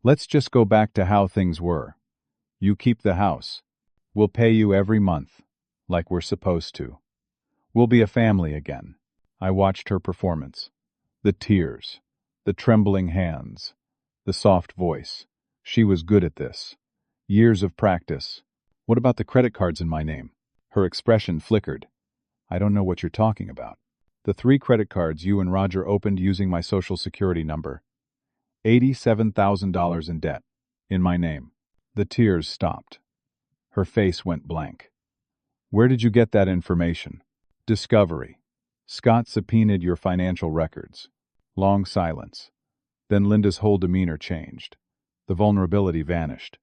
Let's just go back to how things were. You keep the house. We'll pay you every month, like we're supposed to. We'll be a family again. I watched her performance. The tears, the trembling hands, the soft voice. She was good at this. Years of practice. What about the credit cards in my name? Her expression flickered. I don't know what you're talking about. The 3 credit cards you and Roger opened using my social security number. $87,000 in debt. In my name. The tears stopped. Her face went blank. Where did you get that information? Discovery. Scott subpoenaed your financial records. Long silence. Then Linda's whole demeanor changed. The vulnerability vanished.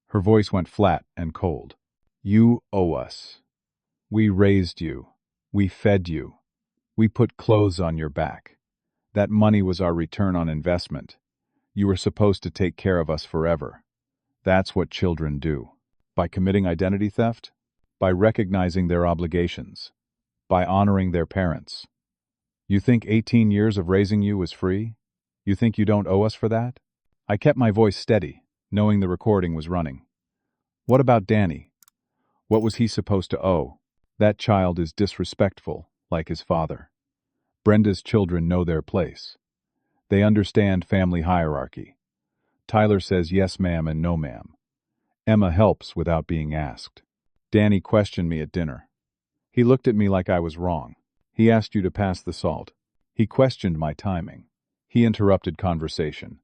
Her voice went flat and cold. You owe us. We raised you. We fed you. We put clothes on your back. That money was our return on investment. You were supposed to take care of us forever. That's what children do. By committing identity theft, by recognizing their obligations, by honoring their parents. You think 18 years of raising you was free? You think you don't owe us for that? I kept my voice steady, knowing the recording was running. What about Danny? What was he supposed to owe? That child is disrespectful, like his father. Brenda's children know their place. They understand family hierarchy. Tyler says yes ma'am and no ma'am. Emma helps without being asked. Danny questioned me at dinner. He looked at me like I was wrong. He asked you to pass the salt. He questioned my timing. He interrupted conversation.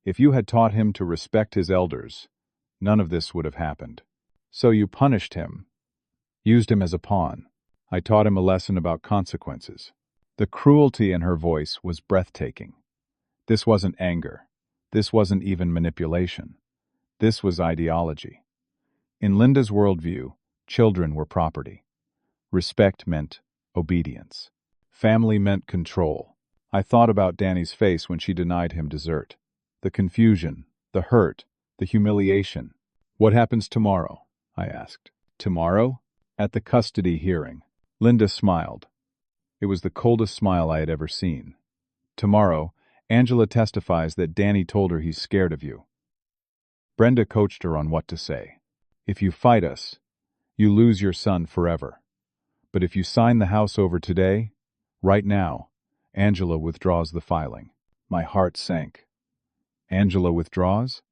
If you had taught him to respect his elders, none of this would have happened. So you punished him, used him as a pawn. I taught him a lesson about consequences. The cruelty in her voice was breathtaking. This wasn't anger. This wasn't even manipulation. This was ideology. In Linda's worldview, children were property. Respect meant obedience. Family meant control. I thought about Danny's face when she denied him dessert. The confusion, the hurt, the humiliation. What happens tomorrow? I asked. Tomorrow? At the custody hearing. Linda smiled. It was the coldest smile I had ever seen. Tomorrow, Angela testifies that Danny told her he's scared of you. Brenda coached her on what to say. If you fight us, you lose your son forever. But if you sign the house over today, right now, Angela withdraws the filing. My heart sank. Angela withdraws?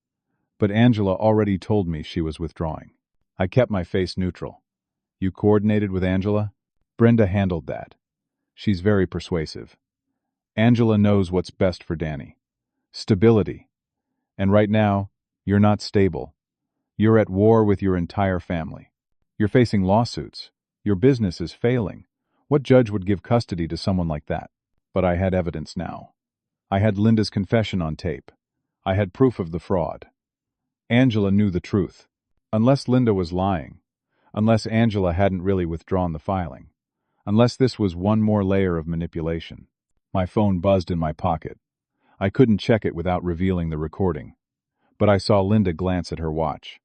But Angela already told me she was withdrawing. I kept my face neutral. You coordinated with Angela? Brenda handled that. She's very persuasive. Angela knows what's best for Danny. Stability. And right now, you're not stable. You're at war with your entire family. You're facing lawsuits. Your business is failing. What judge would give custody to someone like that? But I had evidence now. I had Linda's confession on tape. I had proof of the fraud. Angela knew the truth. Unless Linda was lying, unless Angela hadn't really withdrawn the filing, unless this was one more layer of manipulation. My phone buzzed in my pocket. I couldn't check it without revealing the recording. But I saw Linda glance at her watch.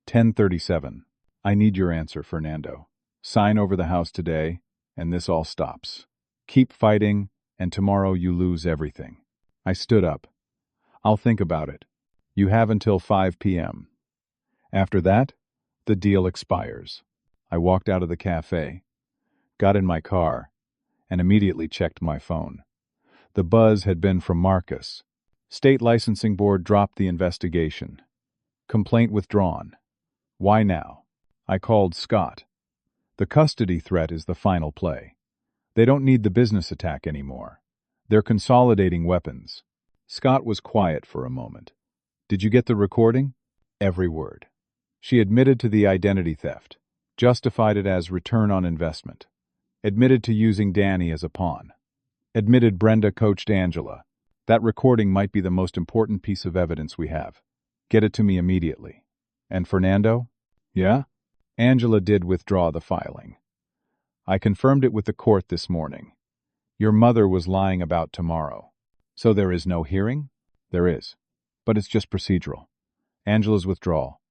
10:37. I need your answer, Fernando. Sign over the house today, and this all stops. Keep fighting, and tomorrow you lose everything. I stood up. I'll think about it. You have until 5 p.m. After that, the deal expires. I walked out of the cafe, got in my car, and immediately checked my phone. The buzz had been from Marcus. State Licensing Board dropped the investigation. Complaint withdrawn. Why now? I called Scott. The custody threat is the final play. They don't need the business attack anymore. They're consolidating weapons. Scott was quiet for a moment. Did you get the recording? Every word. She admitted to the identity theft, justified it as return on investment, admitted to using Danny as a pawn, admitted Brenda coached Angela. That recording might be the most important piece of evidence we have. Get it to me immediately. And Fernando? Yeah? Angela did withdraw the filing. I confirmed it with the court this morning. Your mother was lying about tomorrow. So there is no hearing? There is. But it's just procedural. Angela's withdrawal.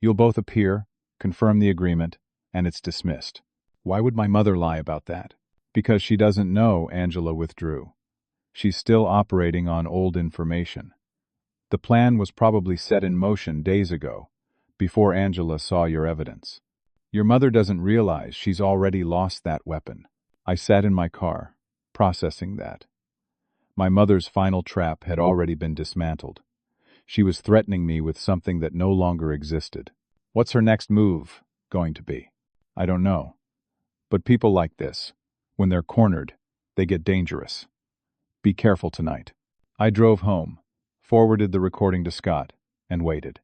You'll both appear, confirm the agreement, and it's dismissed. Why would my mother lie about that? Because she doesn't know Angela withdrew. She's still operating on old information. The plan was probably set in motion days ago, before Angela saw your evidence. Your mother doesn't realize she's already lost that weapon. I sat in my car, processing that. My mother's final trap had already been dismantled. She was threatening me with something that no longer existed. What's her next move going to be? I don't know. But people like this, when they're cornered, they get dangerous. Be careful tonight. I drove home, forwarded the recording to Scott, and waited.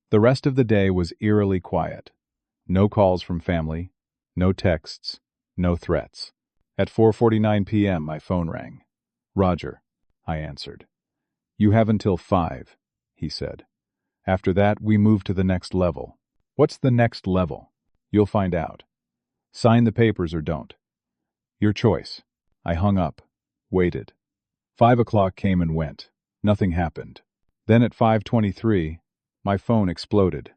The rest of the day was eerily quiet. No calls from family, no texts, no threats. At 4:49 p.m. my phone rang. Roger, I answered. You have until 5, he said. After that, we move to the next level. What's the next level? You'll find out. Sign the papers or don't. Your choice. I hung up. Waited. 5 o'clock came and went. Nothing happened. Then at 5:23, my phone exploded.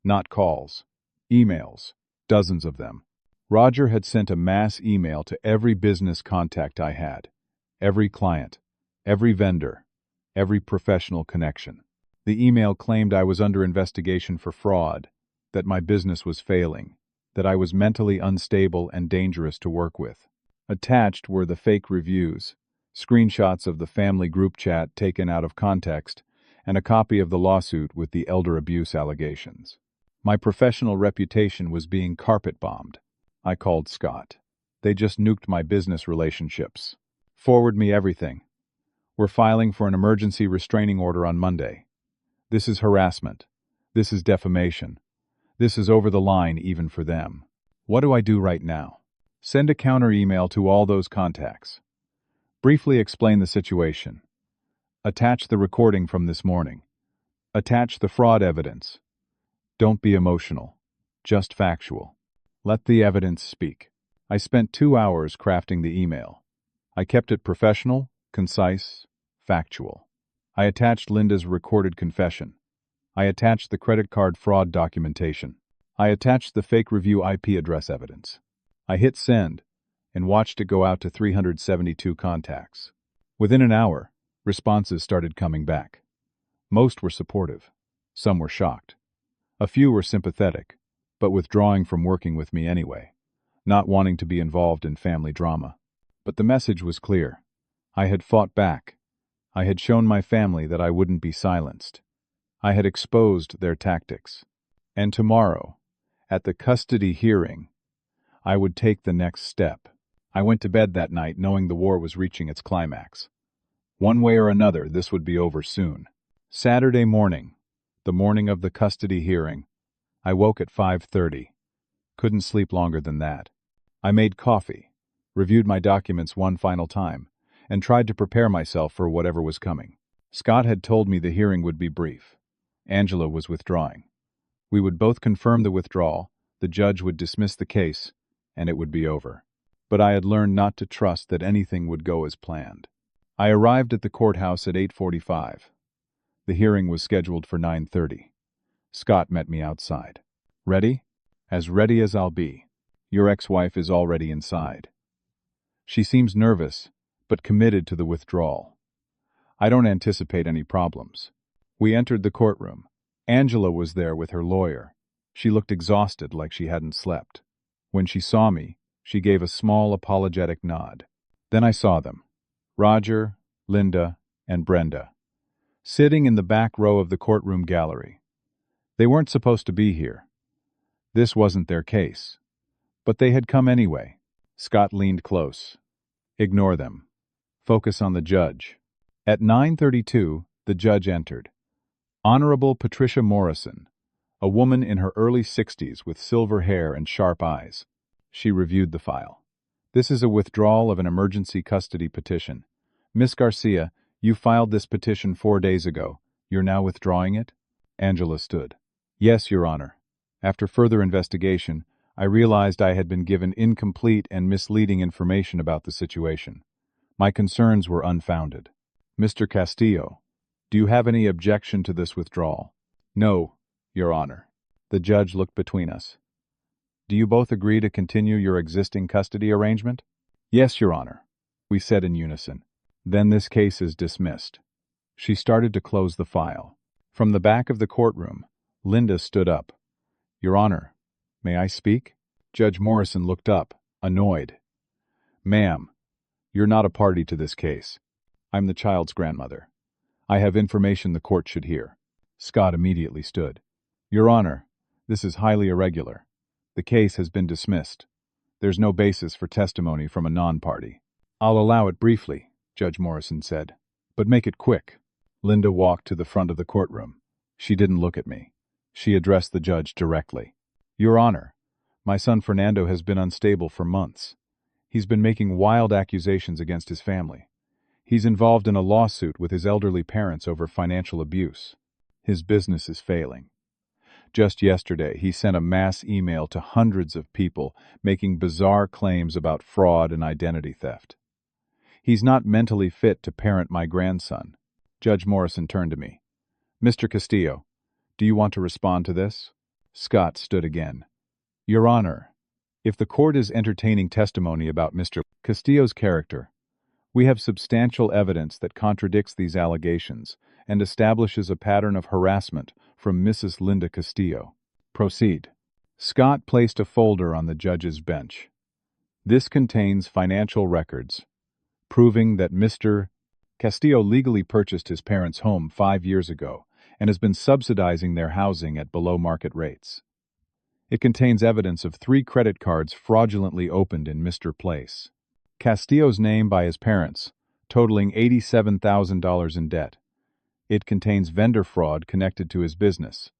Not calls. Emails. Dozens of them. Roger had sent a mass email to every business contact I had. Every client. Every vendor. Every professional connection. The email claimed I was under investigation for fraud, that my business was failing, that I was mentally unstable and dangerous to work with. Attached were the fake reviews, screenshots of the family group chat taken out of context, and a copy of the lawsuit with the elder abuse allegations. My professional reputation was being carpet-bombed. I called Scott. They just nuked my business relationships. Forward me everything. We're filing for an emergency restraining order on Monday. This is harassment. This is defamation. This is over the line even for them. What do I do right now? Send a counter email to all those contacts. Briefly explain the situation. Attach the recording from this morning. Attach the fraud evidence. Don't be emotional. Just factual. Let the evidence speak. I spent 2 hours crafting the email. I kept it professional, concise, factual. I attached Linda's recorded confession. I attached the credit card fraud documentation. I attached the fake review IP address evidence. I hit send and watched it go out to 372 contacts. Within an hour, responses started coming back. Most were supportive. Some were shocked. A few were sympathetic, but withdrawing from working with me anyway, not wanting to be involved in family drama. But the message was clear. I had fought back. I had shown my family that I wouldn't be silenced. I had exposed their tactics. And tomorrow, at the custody hearing, I would take the next step. I went to bed that night knowing the war was reaching its climax. One way or another, this would be over soon. Saturday morning, the morning of the custody hearing, I woke at 5:30. Couldn't sleep longer than that. I made coffee, reviewed my documents one final time, and tried to prepare myself for whatever was coming. Scott had told me the hearing would be brief. Angela was withdrawing. We would both confirm the withdrawal, the judge would dismiss the case, and it would be over. But I had learned not to trust that anything would go as planned. I arrived at the courthouse at 8:45. The hearing was scheduled for 9:30. Scott met me outside. Ready? As ready as I'll be. Your ex-wife is already inside. She seems nervous, but committed to the withdrawal. I don't anticipate any problems. We entered the courtroom. Angela was there with her lawyer. She looked exhausted, like she hadn't slept. When she saw me, she gave a small apologetic nod. Then I saw them. Roger, Linda, and Brenda, sitting in the back row of the courtroom gallery. They weren't supposed to be here. This wasn't their case. But they had come anyway. Scott leaned close. Ignore them. Focus on the judge. At 9:32, the judge entered. Honorable Patricia Morrison, a woman in her early 60s with silver hair and sharp eyes. She reviewed the file. This is a withdrawal of an emergency custody petition. Miss Garcia, you filed this petition 4 days ago. You're now withdrawing it? Angela stood. Yes, Your Honor. After further investigation, I realized I had been given incomplete and misleading information about the situation. My concerns were unfounded. Mr. Castillo, do you have any objection to this withdrawal? No, Your Honor. The judge looked between us. Do you both agree to continue your existing custody arrangement? Yes, Your Honor, we said in unison. Then this case is dismissed. She started to close the file. From the back of the courtroom, Linda stood up. Your Honor, may I speak? Judge Morrison looked up, annoyed. Ma'am, you're not a party to this case. I'm the child's grandmother. I have information the court should hear. Scott immediately stood. Your Honor, this is highly irregular. The case has been dismissed. There's no basis for testimony from a non-party. I'll allow it briefly, Judge Morrison said, but make it quick. Linda walked to the front of the courtroom. She didn't look at me. She addressed the judge directly. Your Honor, my son Fernando has been unstable for months. He's been making wild accusations against his family. He's involved in a lawsuit with his elderly parents over financial abuse. His business is failing. Just yesterday, he sent a mass email to hundreds of people making bizarre claims about fraud and identity theft. He's not mentally fit to parent my grandson. Judge Morrison turned to me. Mr. Castillo, do you want to respond to this? Scott stood again. Your Honor, if the court is entertaining testimony about Mr. Castillo's character, we have substantial evidence that contradicts these allegations and establishes a pattern of harassment from Mrs. Linda Castillo. Proceed. Scott placed a folder on the judge's bench. This contains financial records, proving that Mr. Castillo legally purchased his parents' home 5 years ago and has been subsidizing their housing at below-market rates. It contains evidence of 3 credit cards fraudulently opened in Mr. Place. Castillo's name by his parents, totaling $87,000 in debt. It contains vendor fraud connected to his business.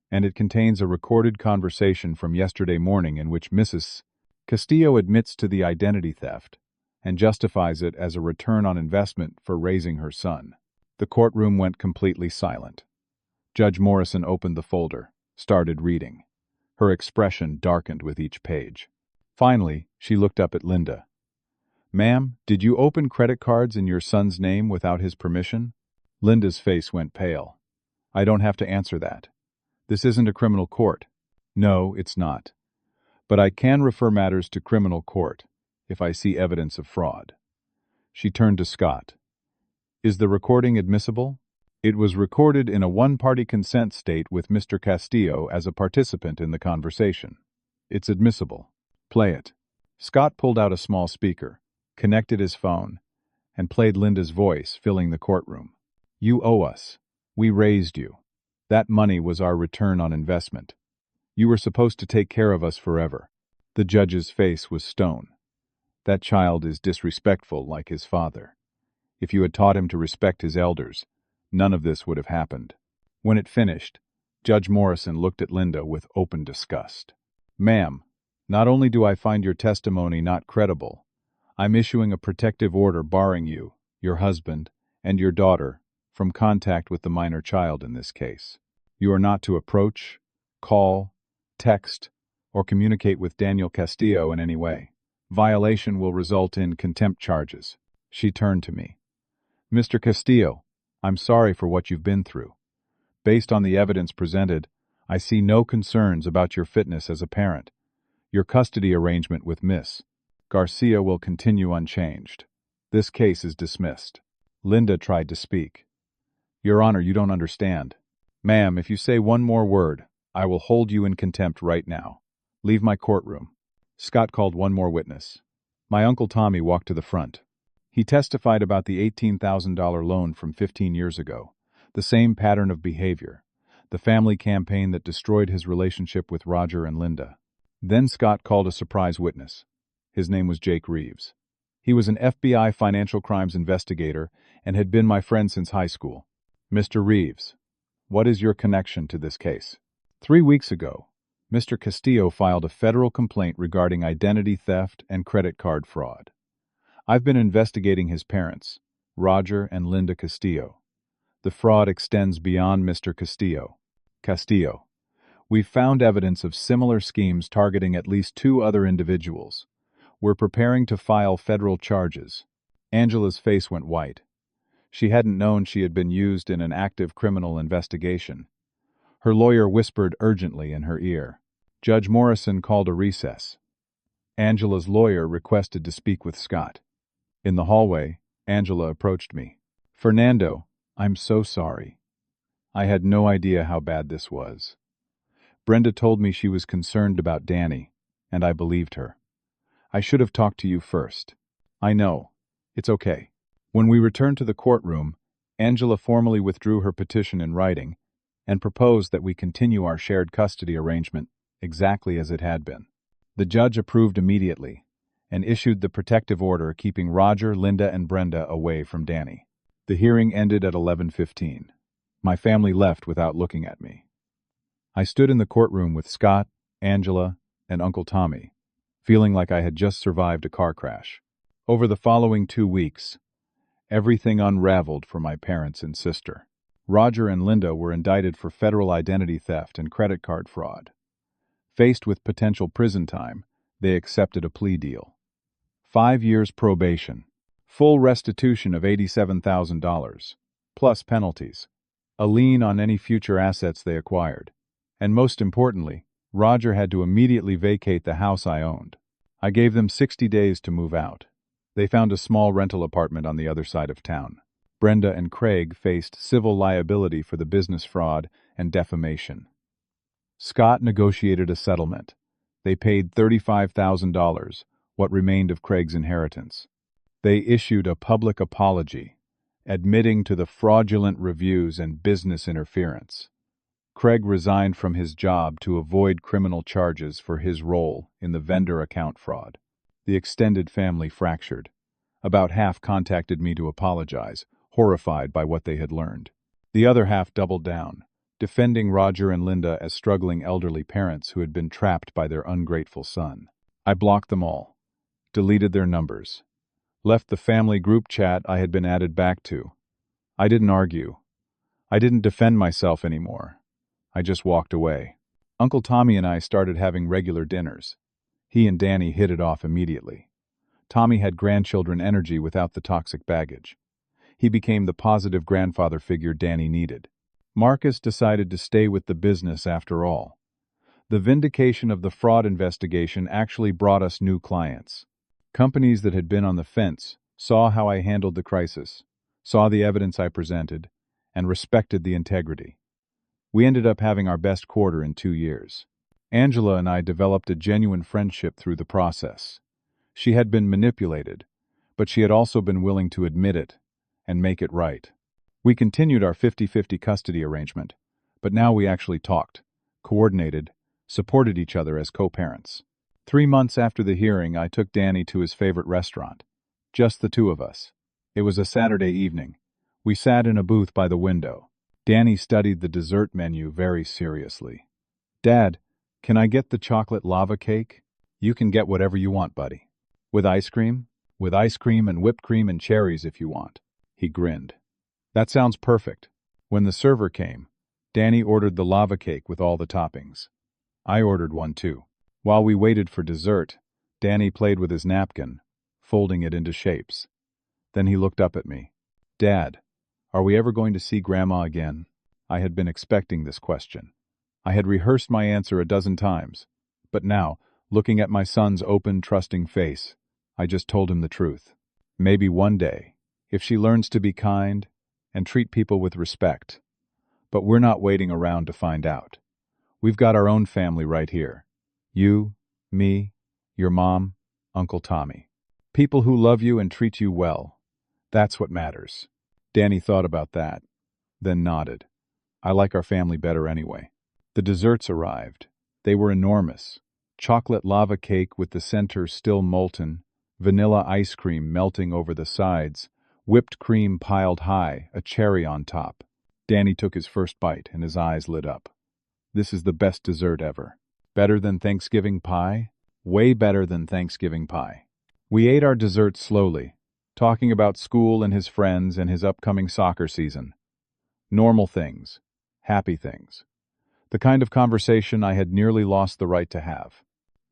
And it contains a recorded conversation from yesterday morning in which Mrs. Castillo admits to the identity theft and justifies it as a return on investment for raising her son. The courtroom went completely silent. Judge Morrison opened the folder, started reading. Her expression darkened with each page. Finally, she looked up at Linda. Ma'am, did you open credit cards in your son's name without his permission? Linda's face went pale. I don't have to answer that. This isn't a criminal court. No, it's not. But I can refer matters to criminal court if I see evidence of fraud. She turned to Scott. Is the recording admissible? It was recorded in a one-party consent state with Mr. Castillo as a participant in the conversation. It's admissible. Play it. Scott pulled out a small speaker, connected his phone, and played Linda's voice, filling the courtroom. You owe us. We raised you. That money was our return on investment. You were supposed to take care of us forever. The judge's face was stone. That child is disrespectful like his father. If you had taught him to respect his elders, none of this would have happened. When it finished, Judge Morrison looked at Linda with open disgust. Ma'am, not only do I find your testimony not credible, I'm issuing a protective order barring you, your husband, and your daughter from contact with the minor child in this case. You are not to approach, call, text, or communicate with Daniel Castillo in any way. Violation will result in contempt charges. She turned to me. Mr. Castillo, I'm sorry for what you've been through. Based on the evidence presented, I see no concerns about your fitness as a parent. Your custody arrangement with Miss Garcia will continue unchanged. This case is dismissed. Linda tried to speak. Your Honor, you don't understand. Ma'am, if you say one more word, I will hold you in contempt right now. Leave my courtroom. Scott called one more witness. My Uncle Tommy walked to the front. He testified about the $18,000 loan from 15 years ago, the same pattern of behavior, the family campaign that destroyed his relationship with Roger and Linda. Then Scott called a surprise witness. His name was Jake Reeves. He was an FBI financial crimes investigator and had been my friend since high school. Mr. Reeves, what is your connection to this case? 3 weeks ago, Mr. Castillo filed a federal complaint regarding identity theft and credit card fraud. I've been investigating his parents, Roger and Linda Castillo. The fraud extends beyond Mr. Castillo. We've found evidence of similar schemes targeting at least 2 other individuals. We're preparing to file federal charges. Angela's face went white. She hadn't known she had been used in an active criminal investigation. Her lawyer whispered urgently in her ear. Judge Morrison called a recess. Angela's lawyer requested to speak with Scott. In the hallway, Angela approached me. Fernando, I'm so sorry. I had no idea how bad this was. Brenda told me she was concerned about Danny, and I believed her. I should have talked to you first. I know. It's okay. When we returned to the courtroom, Angela formally withdrew her petition in writing and proposed that we continue our shared custody arrangement exactly as it had been. The judge approved immediately and issued the protective order keeping Roger, Linda, and Brenda away from Danny. The hearing ended at 11:15. My family left without looking at me. I stood in the courtroom with Scott, Angela, and Uncle Tommy, feeling like I had just survived a car crash. Over the following 2 weeks, Everything unraveled for my parents and sister. Roger and Linda were indicted for federal identity theft and credit card fraud. Faced with potential prison time, they accepted a plea deal. 5 years probation. Full restitution of $87,000, plus penalties. A lien on any future assets they acquired. And most importantly, Roger had to immediately vacate the house I owned. I gave them 60 days to move out. They found a small rental apartment on the other side of town. Brenda and Craig faced civil liability for the business fraud and defamation. Scott negotiated a settlement. They paid $35,000, what remained of Craig's inheritance. They issued a public apology, admitting to the fraudulent reviews and business interference. Craig resigned from his job to avoid criminal charges for his role in the vendor account fraud. The extended family fractured. About half contacted me to apologize, horrified by what they had learned. The other half doubled down, defending Roger and Linda as struggling elderly parents who had been trapped by their ungrateful son. I blocked them all, deleted their numbers, left the family group chat I had been added back to. I didn't argue. I didn't defend myself anymore. I just walked away. Uncle Tommy and I started having regular dinners. He and Danny hit it off immediately. Tommy had grandchildren energy without the toxic baggage. He became the positive grandfather figure Danny needed. Marcus decided to stay with the business after all. The vindication of the fraud investigation actually brought us new clients. Companies that had been on the fence saw how I handled the crisis, saw the evidence I presented, and respected the integrity. We ended up having our best quarter in 2 years. Angela and I developed a genuine friendship through the process. She had been manipulated, but she had also been willing to admit it and make it right. We continued our 50-50 custody arrangement, but now we actually talked, coordinated, supported each other as co-parents. 3 months after the hearing, I took Danny to his favorite restaurant. Just the two of us. It was a Saturday evening. We sat in a booth by the window. Danny studied the dessert menu very seriously. "Dad, can I get the chocolate lava cake?" "You can get whatever you want, buddy." "With ice cream?" "With ice cream and whipped cream and cherries if you want." He grinned. "That sounds perfect." When the server came, Danny ordered the lava cake with all the toppings. I ordered one too. While we waited for dessert, Danny played with his napkin, folding it into shapes. Then he looked up at me. "Dad, are we ever going to see Grandma again?" I had been expecting this question. I had rehearsed my answer a dozen times, but now, looking at my son's open, trusting face, I just told him the truth. Maybe one day, if she learns to be kind and treat people with respect. But we're not waiting around to find out. We've got our own family right here. You, me, your mom, Uncle Tommy. People who love you and treat you well. That's what matters. Danny thought about that, then nodded. I like our family better anyway. The desserts arrived. They were enormous. Chocolate lava cake with the center still molten, vanilla ice cream melting over the sides, whipped cream piled high, a cherry on top. Danny took his first bite and his eyes lit up. "This is the best dessert ever." "Better than Thanksgiving pie?" "Way better than Thanksgiving pie." We ate our dessert slowly, talking about school and his friends and his upcoming soccer season. Normal things. Happy things. The kind of conversation I had nearly lost the right to have.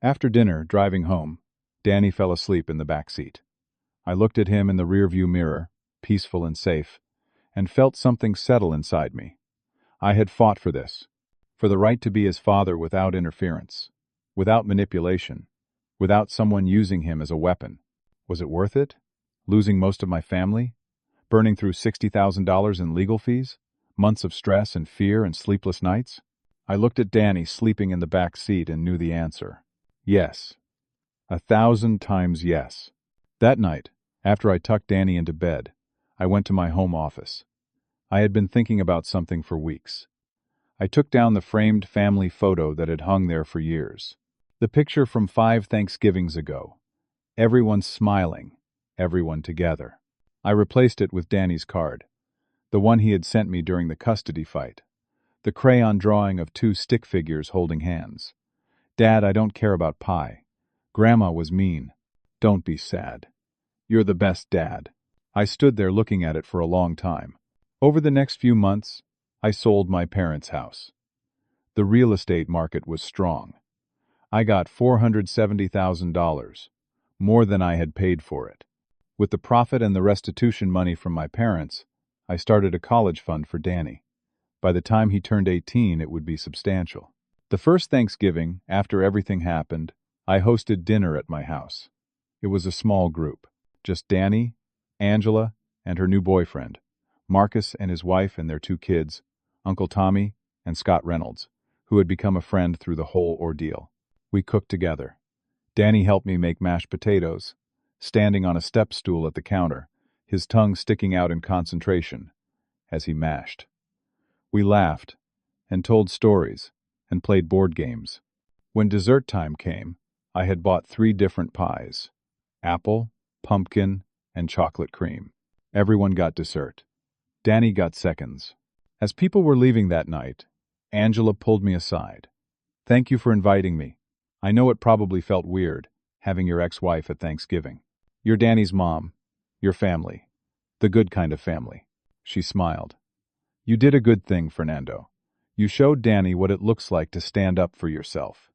After dinner, driving home, Danny fell asleep in the back seat. I looked at him in the rearview mirror, peaceful and safe, and felt something settle inside me. I had fought for this, for the right to be his father without interference, without manipulation, without someone using him as a weapon. Was it worth it? Losing most of my family? Burning through $60,000 in legal fees? Months of stress and fear and sleepless nights? I looked at Danny sleeping in the back seat and knew the answer. Yes. 1,000 times yes. That night, after I tucked Danny into bed, I went to my home office. I had been thinking about something for weeks. I took down the framed family photo that had hung there for years. The picture from 5 Thanksgivings ago. Everyone smiling, everyone together. I replaced it with Danny's card, the one he had sent me during the custody fight. The crayon drawing of 2 stick figures holding hands. "Dad, I don't care about pie. Grandma was mean. Don't be sad. You're the best dad." I stood there looking at it for a long time. Over the next few months, I sold my parents' house. The real estate market was strong. I got $470,000, more than I had paid for it. With the profit and the restitution money from my parents, I started a college fund for Danny. By the time he turned 18, it would be substantial. The first Thanksgiving, after everything happened, I hosted dinner at my house. It was a small group, just Danny, Angela, and her new boyfriend, Marcus and his wife and their 2 kids, Uncle Tommy and Scott Reynolds, who had become a friend through the whole ordeal. We cooked together. Danny helped me make mashed potatoes, standing on a step stool at the counter, his tongue sticking out in concentration as he mashed. We laughed and told stories and played board games. When dessert time came, I had bought 3 different pies: apple, pumpkin, and chocolate cream. Everyone got dessert. Danny got seconds. As people were leaving that night, Angela pulled me aside. "Thank you for inviting me. I know it probably felt weird, having your ex-wife at Thanksgiving. You're Danny's mom, your family, the good kind of family." She smiled. "You did a good thing, Fernando. You showed Danny what it looks like to stand up for yourself.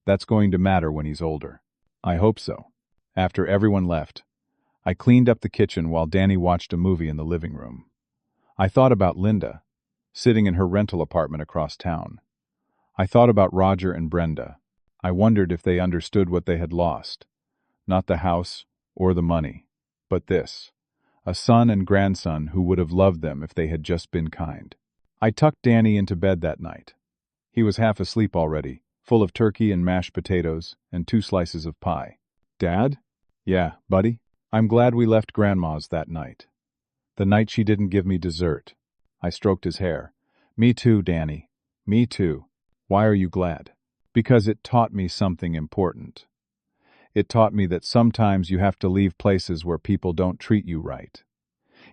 That's going to matter when he's older." I hope so. After everyone left, I cleaned up the kitchen while Danny watched a movie in the living room. I thought about Linda, sitting in her rental apartment across town. I thought about Roger and Brenda. I wondered if they understood what they had lost. Not the house or the money, but this: a son and grandson who would have loved them if they had just been kind. I tucked Danny into bed that night. He was half asleep already, full of turkey and mashed potatoes and 2 slices of pie. "Dad?" "Yeah, buddy? I'm glad we left Grandma's that night. The night she didn't give me dessert." I stroked his hair. "Me too, Danny. Me too." "Why are you glad?" "Because it taught me something important. It taught me that sometimes you have to leave places where people don't treat you right.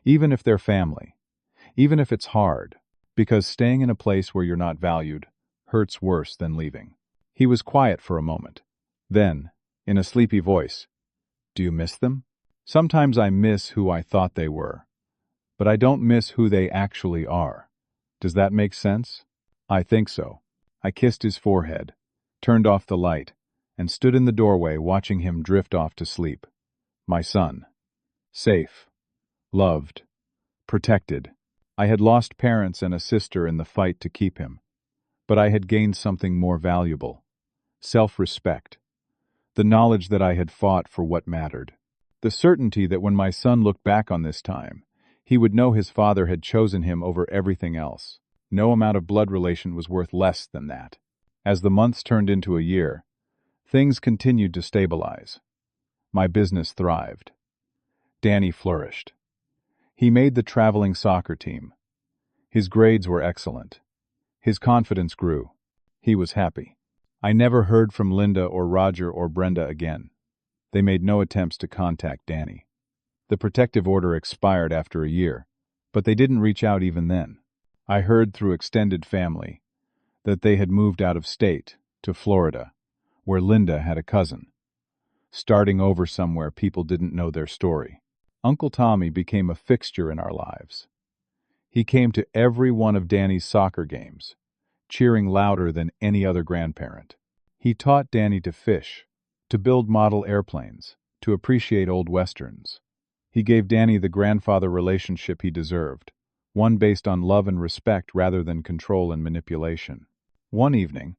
Even if they're family. Even if it's hard. Because staying in a place where you're not valued hurts worse than leaving." He was quiet for a moment. Then, in a sleepy voice, "Do you miss them?" "Sometimes I miss who I thought they were. But I don't miss who they actually are. Does that make sense?" "I think so." I kissed his forehead, turned off the light, and stood in the doorway watching him drift off to sleep. My son. Safe. Loved. Protected. I had lost parents and a sister in the fight to keep him. But I had gained something more valuable. Self-respect. The knowledge that I had fought for what mattered. The certainty that when my son looked back on this time, he would know his father had chosen him over everything else. No amount of blood relation was worth less than that. As the months turned into a year, things continued to stabilize. My business thrived. Danny flourished. He made the traveling soccer team. His grades were excellent. His confidence grew. He was happy. I never heard from Linda or Roger or Brenda again. They made no attempts to contact Danny. The protective order expired after a year, but they didn't reach out even then. I heard through extended family that they had moved out of state, to Florida, where Linda had a cousin. Starting over somewhere people didn't know their story. Uncle Tommy became a fixture in our lives. He came to every one of Danny's soccer games, cheering louder than any other grandparent. He taught Danny to fish, to build model airplanes, to appreciate old westerns. He gave Danny the grandfather relationship he deserved, one based on love and respect rather than control and manipulation. One evening,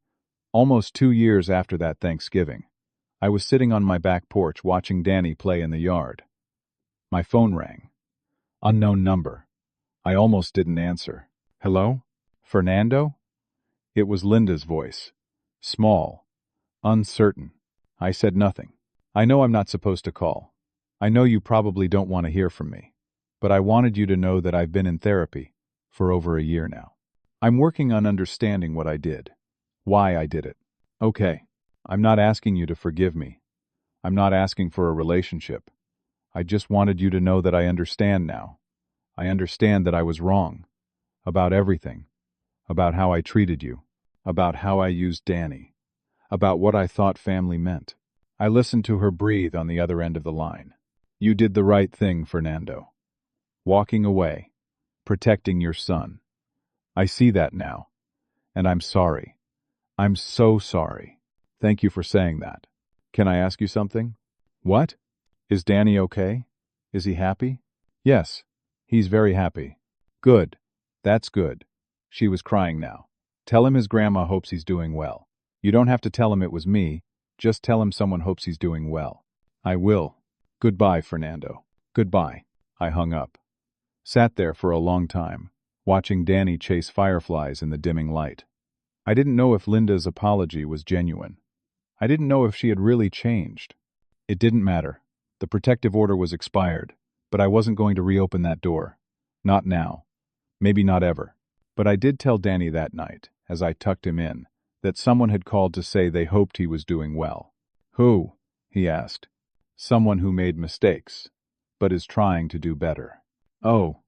almost 2 years after that Thanksgiving, I was sitting on my back porch watching Danny play in the yard. My phone rang. Unknown number. I almost didn't answer. "Hello? Fernando?" It was Linda's voice. Small. Uncertain. I said nothing. "I know I'm not supposed to call. I know you probably don't want to hear from me. But I wanted you to know that I've been in therapy for over a year now. I'm working on understanding what I did. Why I did it. Okay. I'm not asking you to forgive me. I'm not asking for a relationship. I just wanted you to know that I understand now. I understand that I was wrong. About everything. About how I treated you. About how I used Danny. About what I thought family meant." I listened to her breathe on the other end of the line. "You did the right thing, Fernando. walking away, protecting your son. I see that now, and I'm sorry. I'm so sorry. Thank you for saying that. Can I ask you something? What? Is Danny okay? Is he happy? Yes, he's very happy. Good. That's good. She was crying now. Tell him his grandma hopes he's doing well. You don't have to tell him it was me, just tell him someone hopes he's doing well. I will. Goodbye, Fernando. Goodbye. I hung up. Sat there for a long time, watching Danny chase fireflies in the dimming light. I didn't know if Linda's apology was genuine. I didn't know if she had really changed. It didn't matter. The protective order was expired, but I wasn't going to reopen that door. Not now. Maybe not ever. But I did tell Danny that night, as I tucked him in, that someone had called to say they hoped he was doing well. Who? He asked. Someone who made mistakes, but is trying to do better. Oh,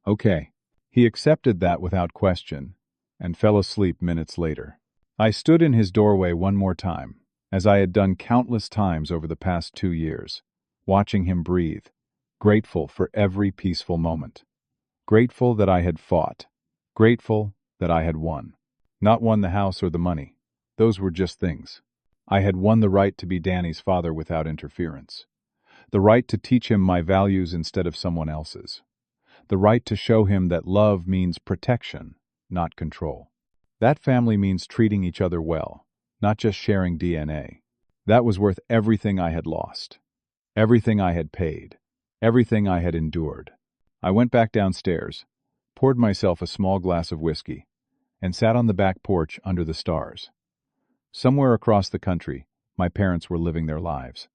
okay. He accepted that without question, and fell asleep minutes later. I stood in his doorway one more time, as I had done countless times over the past 2 years, watching him breathe, grateful for every peaceful moment. Grateful that I had fought. Grateful that I had won. Not won the house or the money. Those were just things. I had won the right to be Danny's father without interference. The right to teach him my values instead of someone else's. The right to show him that love means protection, not control. That family means treating each other well, not just sharing DNA. That was worth everything I had lost. Everything I had paid. Everything I had endured. I went back downstairs, poured myself a small glass of whiskey, and sat on the back porch under the stars. Somewhere across the country, my parents were living their lives.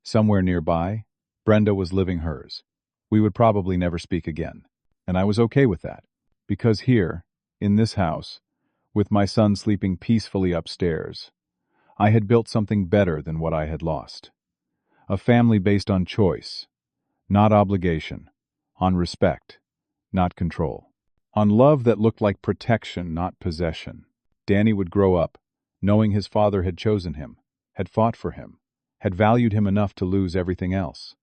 Somewhere nearby, Brenda was living hers. We would probably never speak again, and I was okay with that, because here, in this house, with my son sleeping peacefully upstairs, I had built something better than what I had lost. A family based on choice, not obligation, on respect, not control, on love that looked like protection, not possession. Danny would grow up, knowing his father had chosen him, had fought for him, had valued him enough to lose everything else.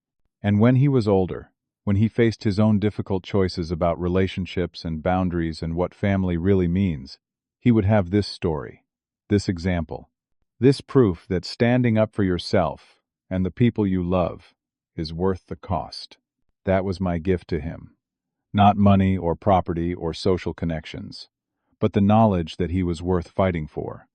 And when he was older, when he faced his own difficult choices about relationships and boundaries and what family really means, he would have this story, this example, this proof that standing up for yourself and the people you love is worth the cost. That was my gift to him. Not money or property or social connections, but the knowledge that he was worth fighting for,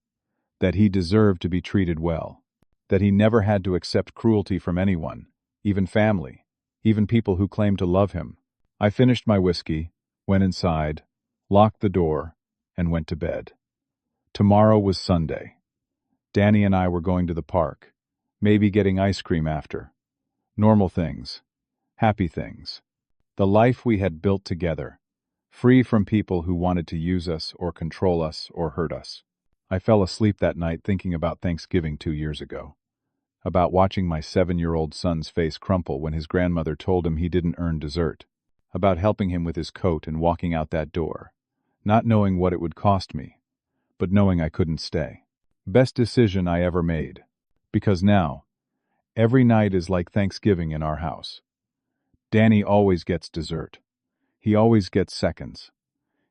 that he deserved to be treated well, that he never had to accept cruelty from anyone, even family, even people who claimed to love him. I finished my whiskey, went inside, locked the door, and went to bed. Tomorrow was Sunday. Danny and I were going to the park, maybe getting ice cream after. Normal things, happy things. The life we had built together, free from people who wanted to use us or control us or hurt us. I fell asleep that night thinking about Thanksgiving 2 years ago. About watching my 7-year-old son's face crumple when his grandmother told him he didn't earn dessert. About helping him with his coat and walking out that door, not knowing what it would cost me, but knowing I couldn't stay. Best decision I ever made. Because now, every night is like Thanksgiving in our house. Danny always gets dessert. He always gets seconds.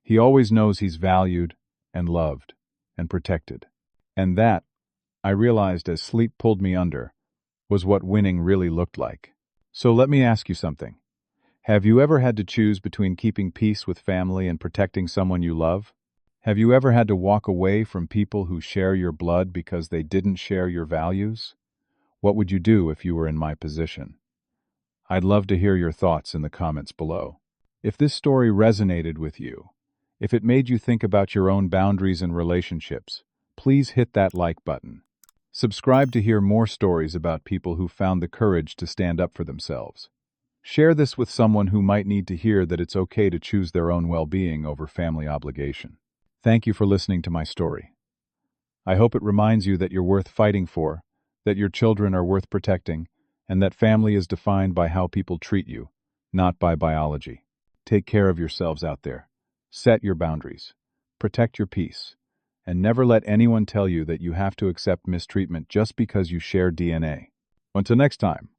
He always knows he's valued and loved and protected. And that, I realized as sleep pulled me under, was what winning really looked like. So let me ask you something. Have you ever had to choose between keeping peace with family and protecting someone you love? Have you ever had to walk away from people who share your blood because they didn't share your values? What would you do if you were in my position? I'd love to hear your thoughts in the comments below. If this story resonated with you, if it made you think about your own boundaries and relationships, please hit that like button. Subscribe to hear more stories about people who found the courage to stand up for themselves. Share this with someone who might need to hear that it's okay to choose their own well-being over family obligation. Thank you for listening to my story. I hope it reminds you that you're worth fighting for, that your children are worth protecting, and that family is defined by how people treat you, not by biology. Take care of yourselves out there. Set your boundaries. Protect your peace. And never let anyone tell you that you have to accept mistreatment just because you share DNA. Until next time.